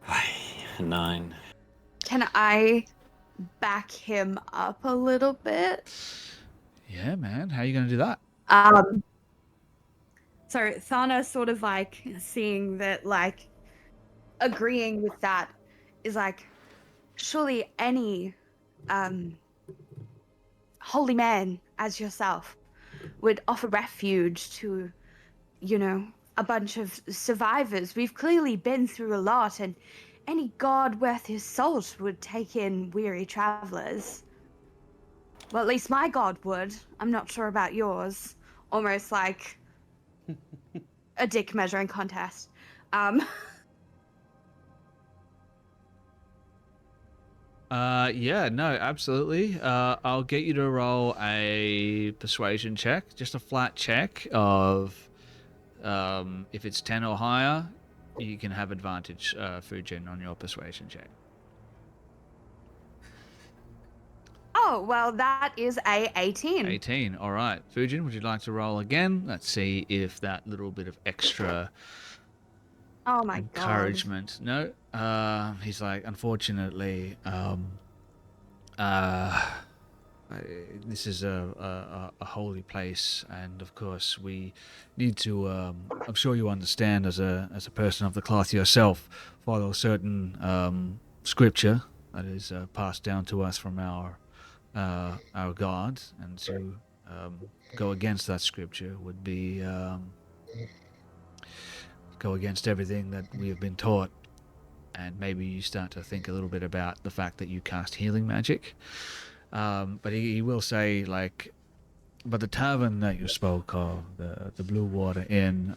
Aye, 9. Can I back him up a little bit? Yeah, man. How are you going to do that? So Thana sort of like seeing that, like agreeing with that is like, surely any holy man as yourself would offer refuge to, you know, a bunch of survivors. We've clearly been through a lot, and any god worth his salt would take in weary travelers. Well, at least my god would. I'm not sure about yours. Almost like a dick measuring contest. Yeah, no, absolutely. I'll get you to roll a persuasion check, just a flat check of if it's 10 or higher, you can have advantage, Fujin, on your persuasion check. Oh, well, that is a 18. 18, all right. Fujin, would you like to roll again? Let's see if that little bit of extra Oh my encouragement. God. No, he's like, unfortunately, this is a holy place, and of course we need to. I'm sure you understand, as a person of the cloth yourself, follow certain scripture that is passed down to us from our God, and to go against that scripture would be go against everything that we have been taught. And maybe you start to think a little bit about the fact that you cast healing magic. But he will say, like, but the tavern that you spoke of, the Blue Water Inn,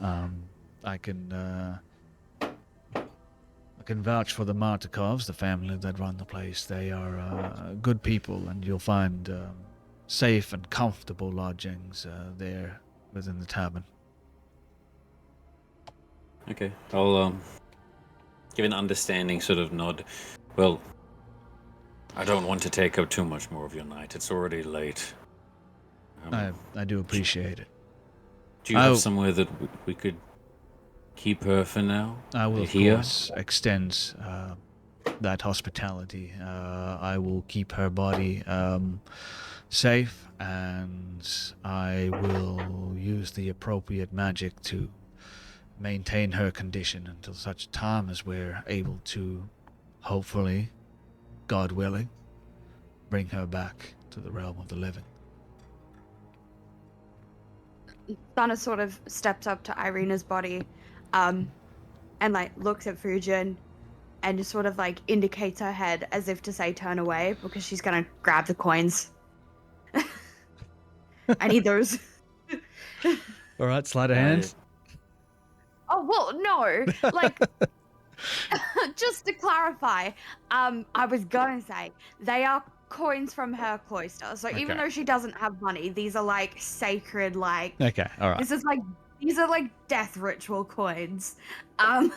I can vouch for the Martikovs, the family that run the place. They are good people, and you'll find safe and comfortable lodgings there within the tavern. Okay, I'll give an understanding sort of nod. Well, I don't want to take up too much more of your night. It's already late. I do appreciate it. Do you have somewhere that we could keep her for now? I will, of course, extend that hospitality. I will keep her body safe, and I will use the appropriate magic to maintain her condition until such time as we're able to, hopefully, God willing, bring her back to the realm of the living. Thana sort of steps up to Irina's body, and like looks at Fujin, and just sort of like indicates her head as if to say turn away, because she's gonna grab the coins. I need those. All right, sleight of hand. Oh, well, no. Like, just to clarify, I was going to say, they are coins from her cloister. So even Okay. though she doesn't have money, these are like sacred, like Okay, all right. these are like death ritual coins. And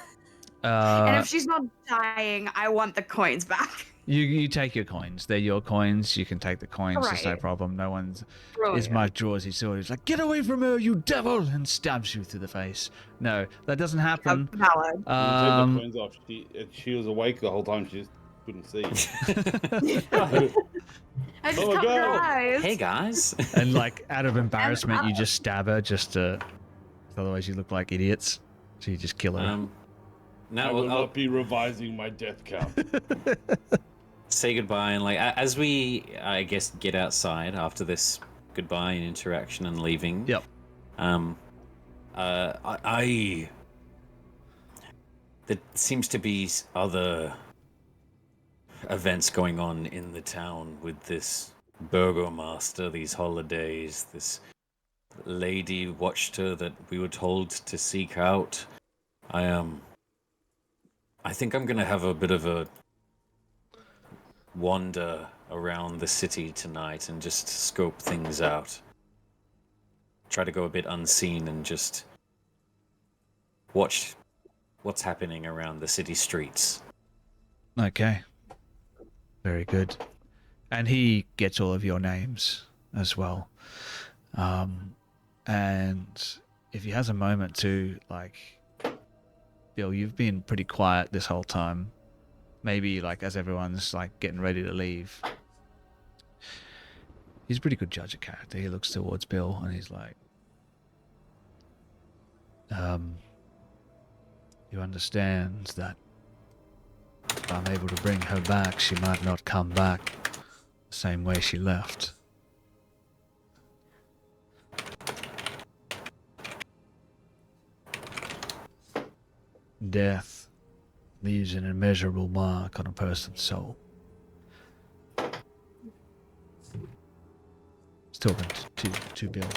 if she's not dying, I want the coins back. You take your coins. They're your coins. You can take the coins. There's no Right. problem. No one's. Brilliant. Ismark draws his sword. He's like, "Get away from her, you devil!" and stabs you through the face. No, that doesn't happen. Valid. You take the coins off. She was awake the whole time. She just couldn't see. I just Oh my covered her God. eyes. Hey guys. And like out of embarrassment, you just stab her just to. Otherwise, you look like idiots. So you just kill her. I Now will I'll not be revising my death count. say goodbye, and like as we, I guess, get outside after this goodbye and interaction and leaving. Yep. I there seems to be other events going on in the town with this burgomaster, these holidays, this lady watcher that we were told to seek out. I think I'm gonna have a bit of a wander around the city tonight and just scope things out. Try to go a bit unseen and just watch what's happening around the city streets. Okay. Very good. And he gets all of your names as well. And if he has a moment to, like, Bill, you've been pretty quiet this whole time. Maybe, like, as everyone's, like, getting ready to leave. He's a pretty good judge of character. He looks towards Bill and he's like, you understand that if I'm able to bring her back, she might not come back the same way she left. Death leaves an immeasurable mark on a person's soul. Still to Bill.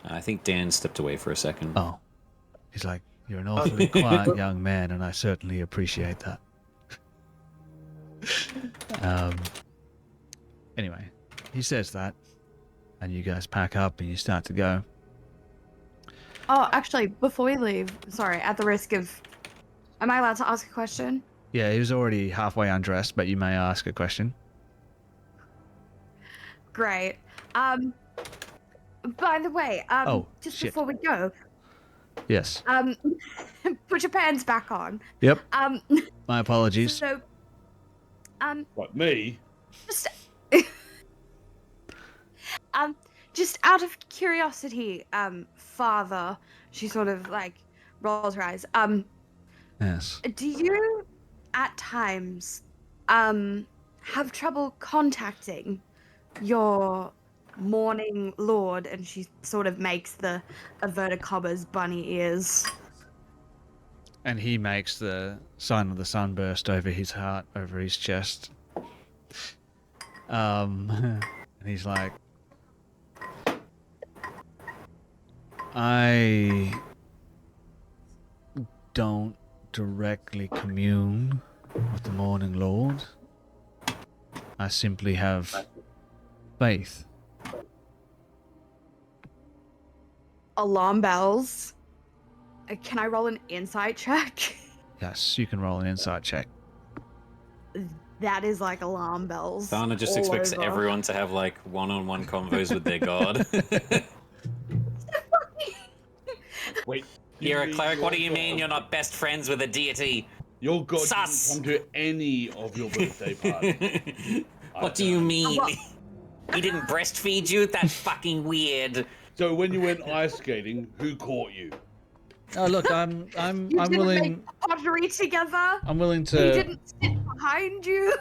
I think Dan stepped away for a second. Oh. He's like, you're an awfully quiet young man, and I certainly appreciate that. Anyway, he says that, and you guys pack up and you start to go. Oh, actually, before we leave, sorry, at the risk of... Am I allowed to ask a question? Yeah, he was already halfway undressed, but you may ask a question. Great. By the way, just shit. before we go, Yes. put your pants back on. Yep. My apologies. So, What, me? just out of curiosity, Father, she sort of like rolls her eyes. Yes. Do you, at times, have trouble contacting your mourning lord? And she sort of makes the inverted commas bunny ears. And he makes the sign of the sunburst over his heart, over his chest. And he's like, I don't directly commune with the Morning Lord. I simply have faith. Alarm bells. Can I roll an insight check? Yes, you can roll an insight check. That is like alarm bells. Thana just all expects over. everyone to have like one-on-one convos with their god. Wait. You're a cleric. What do you mean you're not best friends with a deity? Your god Sus. didn't come to any of your birthday parties. What do you mean? He didn't breastfeed you? That's fucking weird. So when you went ice skating, who caught you? Oh look, I'm You didn't willing. make pottery together. I'm willing He to. didn't sit behind you.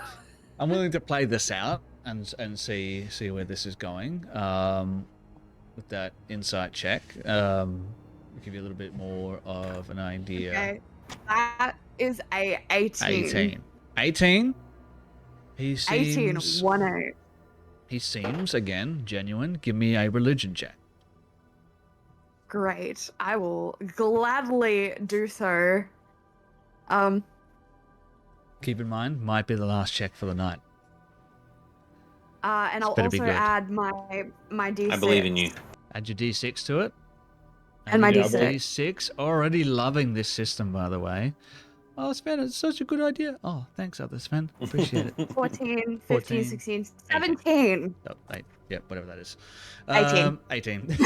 I'm willing to play this out and see where this is going. With that insight check, give you a little bit more of an idea. Okay. That is a 18. 18. He seems. 18. 1-8. He seems again genuine. Give me a religion check. Great. I will gladly do so. Keep in mind, might be the last check for the night. And I'll better be also good. add my D6. I believe in you. Add your D6 to it. And my your D6. D6. Already loving this system, by the way. Oh, Sven, it's such a good idea. Oh, thanks, other Sven. Appreciate it. 14, 15, 14, 16, 17. Oh, 8. Yeah, whatever that is. 18. 18.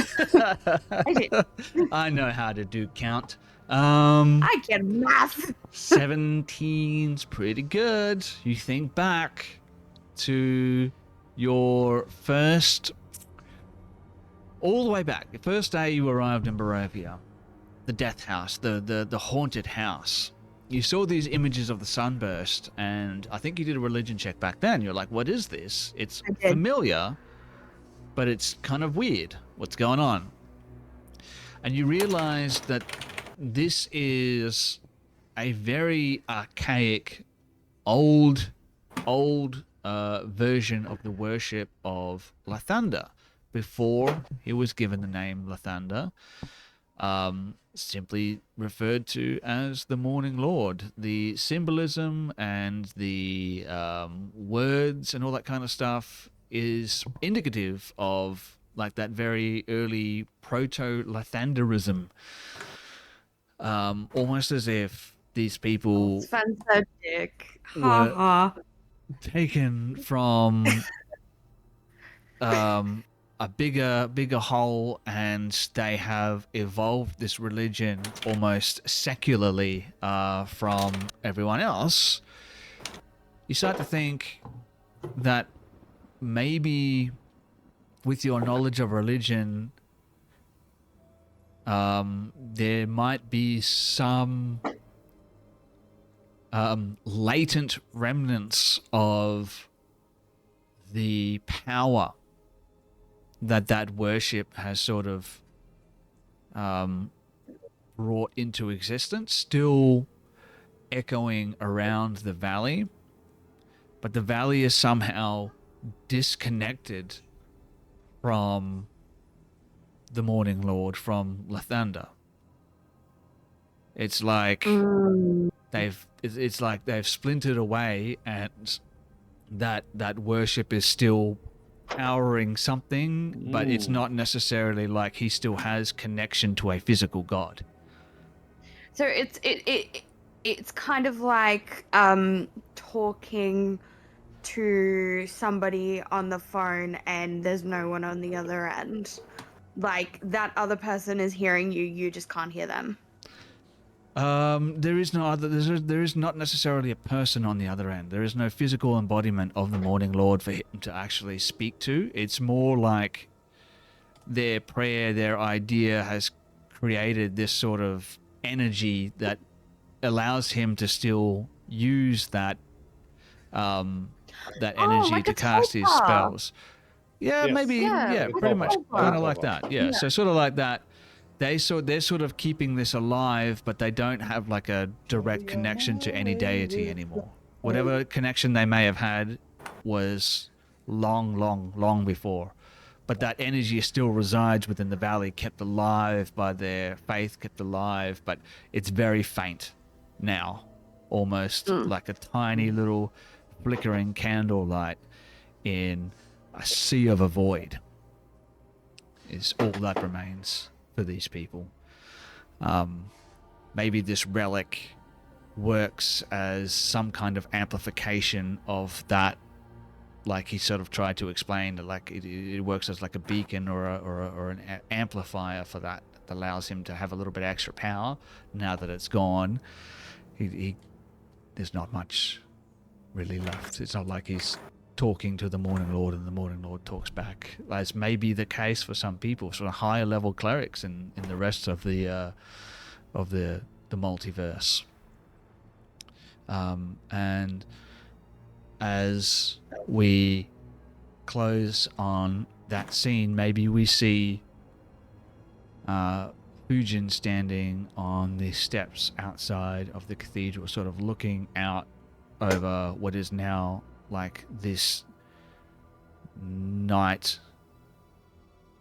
18. I know how to do count. I can math. 17's pretty good. You think back to your first, all the way back, the first day you arrived in Barovia, the death house, the haunted house. You saw these images of the sunburst, and I think you did a religion check back then. You're like, what is this? It's familiar, but it's kind of weird. What's going on? And you realize that this is a very archaic, old version of the worship of Lathander before he was given the name Lathander. Simply referred to as the Morning Lord. The symbolism and the words and all that kind of stuff is indicative of like that very early proto-Lathanderism. Almost as if these people Sven said dick. Ha were ha. taken from a bigger whole, and they have evolved this religion almost secularly from everyone else. You start to think that maybe with your knowledge of religion, there might be some latent remnants of the power that worship has sort of brought into existence, still echoing around the valley, but the valley is somehow disconnected from the Morning Lord, from Lathander. It's like it's like they've splintered away, and that worship is still powering something, but it's not necessarily like he still has connection to a physical god. So it's kind of like talking to somebody on the phone and there's no one on the other end. Like that other person is hearing you, you just can't hear them. There is no other. There is not necessarily a person on the other end. There is no physical embodiment of the Morning Lord for him to actually speak to. It's more like their prayer, their idea has created this sort of energy that allows him to still use that energy like to a cast his tulpa. spells. Yeah, Yes. maybe. Yeah, Yeah, like pretty a much tulpa. kind of like that. Yeah, so sort of like that. They're sort of keeping this alive, but they don't have like a direct connection to any deity anymore. Whatever connection they may have had was long before. But that energy still resides within the valley, kept alive by their faith, kept alive, but it's very faint now. Almost like a tiny little flickering candlelight in a sea of a void is all that remains for these people. Maybe this relic works as some kind of amplification of that, like he sort of tried to explain, like it works as like a beacon or an amplifier for that allows him to have a little bit extra power. Now that it's gone, he there's not much really left. It's not like he's talking to the Morning Lord and the Morning Lord talks back, as may be the case for some people, sort of higher level clerics in the rest of the multiverse. And as we close on that scene, maybe we see Fujin standing on the steps outside of the cathedral, sort of looking out over what is now like this night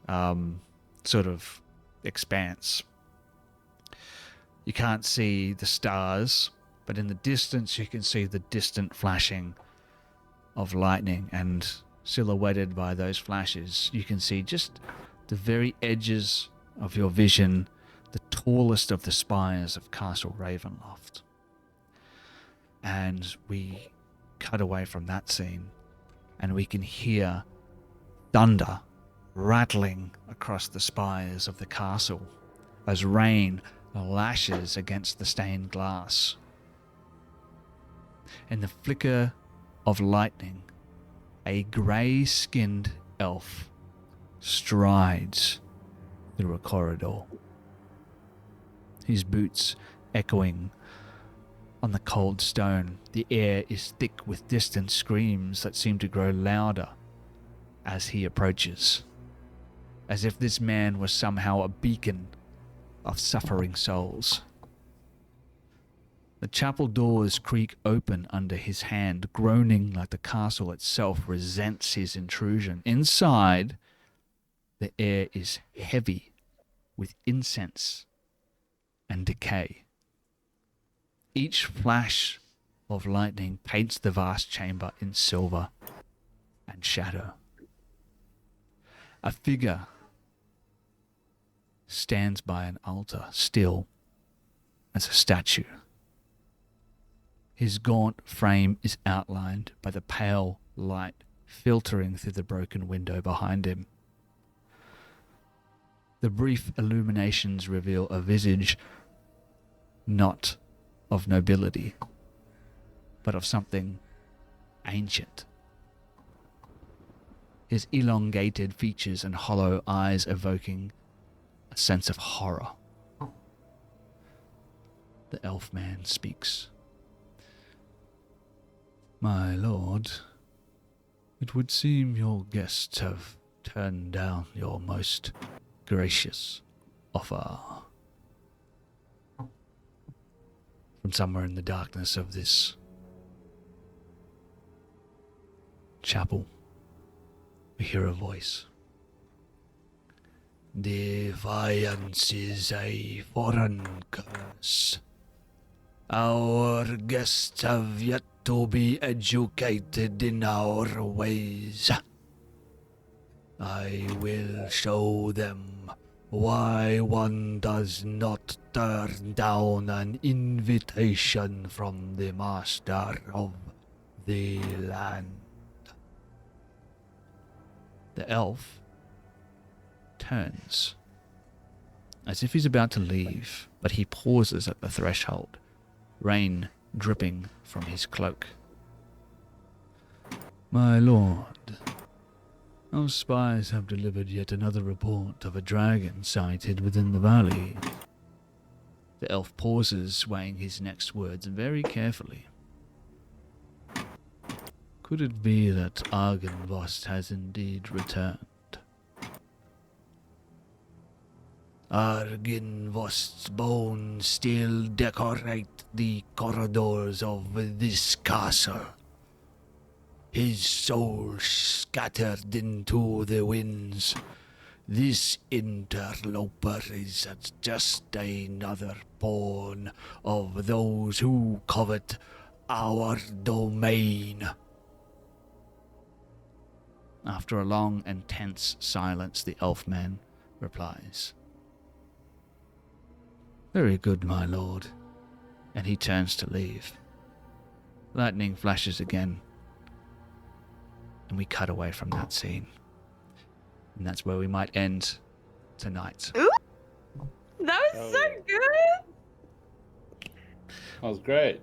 sort of expanse. You can't see the stars But in the distance, you can see the distant flashing of lightning, and silhouetted by those flashes, you can see just the very edges of your vision, the tallest of the spires of Castle Ravenloft. And we cut away from that scene, and we can hear thunder rattling across the spires of the castle as rain lashes against the stained glass. In the flicker of lightning, a grey-skinned elf strides through a corridor, his boots echoing on the cold stone. The air is thick with distant screams that seem to grow louder as he approaches, as if this man was somehow a beacon of suffering souls. The chapel doors creak open under his hand, groaning like the castle itself resents his intrusion. Inside, the air is heavy with incense and decay. Each flash of lightning paints the vast chamber in silver and shadow. A figure stands by an altar, still as a statue. His gaunt frame is outlined by the pale light filtering through the broken window behind him. The brief illuminations reveal a visage not of nobility, but of something ancient. His elongated features and hollow eyes evoking a sense of horror. The elf man speaks. My lord, it would seem your guests have turned down your most gracious offer. From somewhere in the darkness of this chapel, we hear a voice. Defiance is a foreign curse. Our guests have yet to be educated in our ways. I will show them why one does not turn down an invitation from the master of the land. The elf turns, as if he's about to leave, but he pauses at the threshold, rain dripping from his cloak. My lord, our spies have delivered yet another report of a dragon sighted within the valley. The elf pauses, weighing his next words very carefully. Could it be that Argynvost has indeed returned? Argynvost's bones still decorate the corridors of this castle. His soul scattered into the winds. This interloper is just another pawn of those who covet our domain. After a long and tense silence, the elfman replies, Very good, my lord. And he turns to leave. Lightning flashes again, and we cut away from that scene. And that's where we might end tonight. Ooh, that was so good. That was great.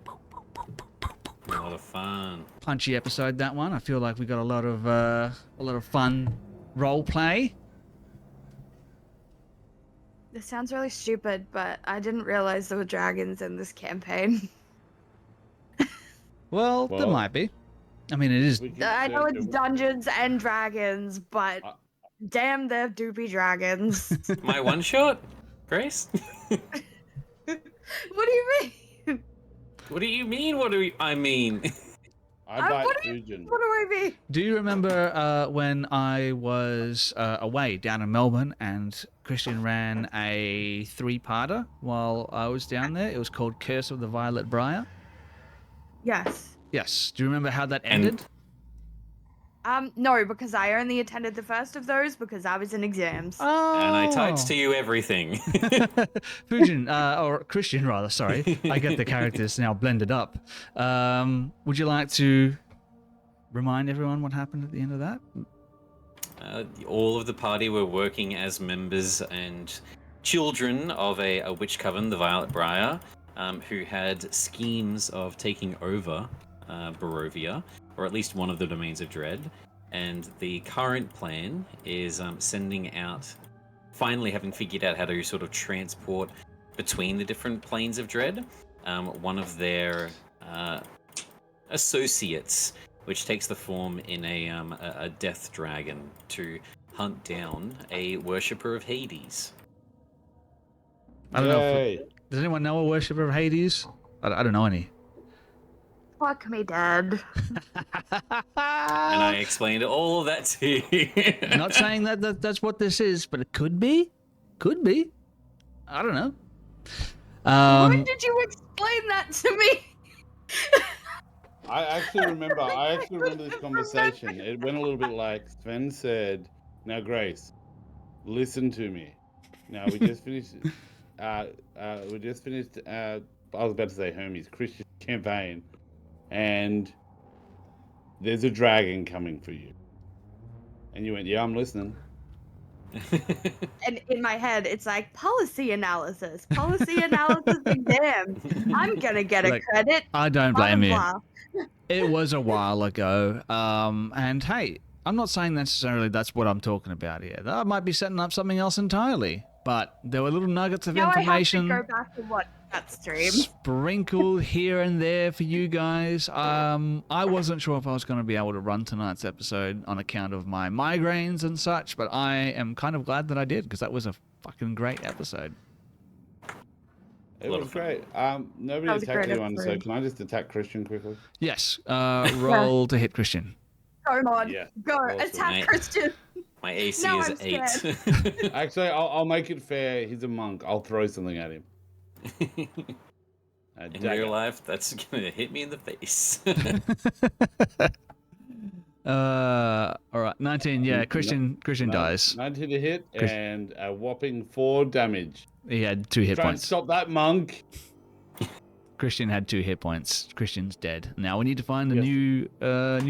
A lot of fun. Punchy episode, that one. I feel like we got a lot of fun role play. This sounds really stupid, but I didn't realize there were dragons in this campaign. Well, there might be. I mean, it is. I know it's Dungeons and Dragons, but damn, there do be dragons. My one shot, Grace? What do you mean? What do you mean? What do I mean? I bite what Fujin. do I mean? Do you remember when I was away down in Melbourne and Christian ran a 3-parter while I was down there? It was called Curse of the Violet Briar. Yes. Yes. Do you remember how that ended? No, because I only attended the first of those because I was in exams. Oh. And I typed to you everything. Fujin, or Christian rather, sorry. I get the characters now blended up. Would you like to remind everyone what happened at the end of that? All of the party were working as members and children of a witch coven, the Violet Briar, who had schemes of taking over Barovia, or at least one of the domains of Dread. And the current plan is sending out, finally having figured out how to sort of transport between the different planes of Dread, one of their associates, which takes the form in a death dragon, to hunt down a worshipper of Hades. I don't know. Does anyone know a worshipper of Hades? I don't know any. Fuck me, Dad. And I explained all of that to you. Not saying that's what this is, but it could be. Could be. I don't know. When did you explain that to me? I actually remember this conversation. It went a little bit like Sven said, "Now, Grace, listen to me. Now, we just finished. I was about to say Hermes Christian campaign, and there's a dragon coming for you." And you went, "Yeah, I'm listening." And in my head, it's like policy analysis exam. I'm gonna get a Look, credit. I don't blame you. Blah. It was a while ago. And hey, I'm not saying necessarily that's what I'm talking about here. I might be setting up something else entirely. But there were little nuggets of information. I have to go back to watch that stream. Sprinkled here and there for you guys. I wasn't sure if I was going to be able to run tonight's episode on account of my migraines and such, but I am kind of glad that I did, because that was a fucking great episode. It was great. Nobody attacked anyone, so can I just attack Christian quickly? Yes. Roll to hit Christian. Go on. Yeah. Go. Awesome. Attack Christian. My AC No, is I'm 8. Actually, I'll make it fair. He's a monk. I'll throw something at him. In real life, that's gonna hit me in the face. All right, 19. Yeah, Christian dies. 19 to hit and a whopping 4 damage. He had 2 hit Try and points. stop that monk. Christian had 2 hit points. Christian's dead. Now we need to find a new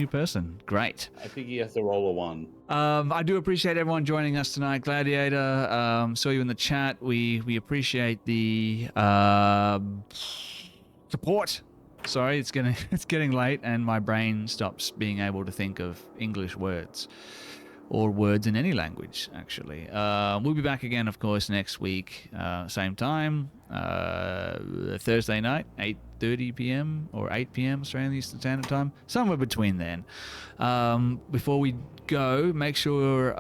person. Great. I think he has to roll a 1. I do appreciate everyone joining us tonight. Gladiator, saw you in the chat. We appreciate the support. Sorry, it's getting late and my brain stops being able to think of English words. Or words in any language, actually. We'll be back again, of course, next week, same time, Thursday night, 8:30 p.m. or 8 p.m. Australian Eastern Standard Time, somewhere between then. Before we go, make sure,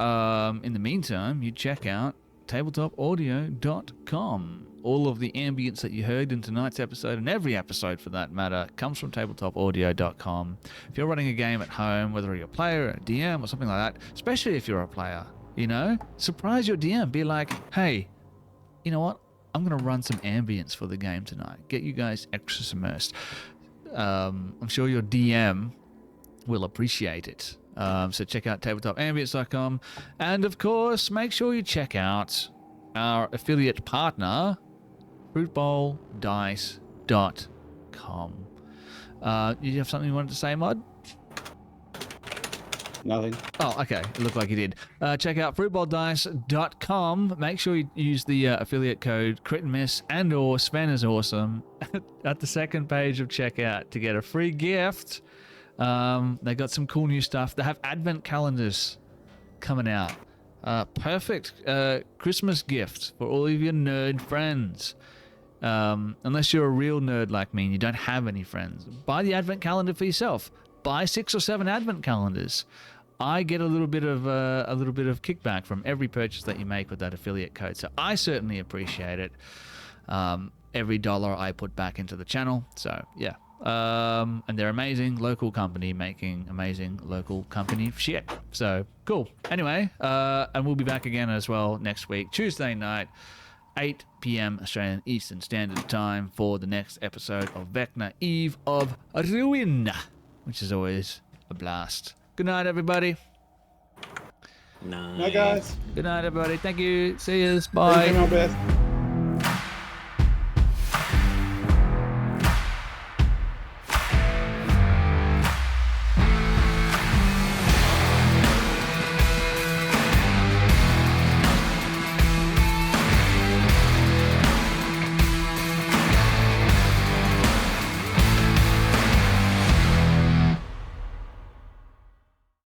in the meantime, you check out tabletopaudio.com. All of the ambience that you heard in tonight's episode, and every episode for that matter, comes from tabletopaudio.com. If you're running a game at home, whether you're a player, a DM, or something like that, especially if you're a player, surprise your DM. Be like, hey, you know what? I'm going to run some ambience for the game tonight. Get you guys extra immersed. I'm sure your DM will appreciate it. So check out tabletopambience.com. And of course, make sure you check out our affiliate partner, fruitbowldice.com. You have something you wanted to say, Mod? Nothing. Oh, okay. It looked like you did. Check out fruitbowldice.com. Make sure you use the affiliate code Crit and Miss and or Sven is awesome at the second page of checkout to get a free gift. They got some cool new stuff. They have advent calendars coming out. Perfect Christmas gift for all of your nerd friends. Unless you're a real nerd like me and you don't have any friends, buy the advent calendar for yourself. Buy 6 or 7 advent calendars. I get a little bit of kickback from every purchase that you make with that affiliate code, so I certainly appreciate it. Every dollar I put back into the channel. So yeah. And they're amazing local company making amazing local company shit. So cool. Anyway, and we'll be back again as well next week, Tuesday night, 8 p.m. Australian Eastern Standard Time for the next episode of Vecna Eve of Ruin, which is always a blast. Good night, everybody. Nice. Night, guys. Good night, everybody. Thank you. See you. Bye. Doing my best.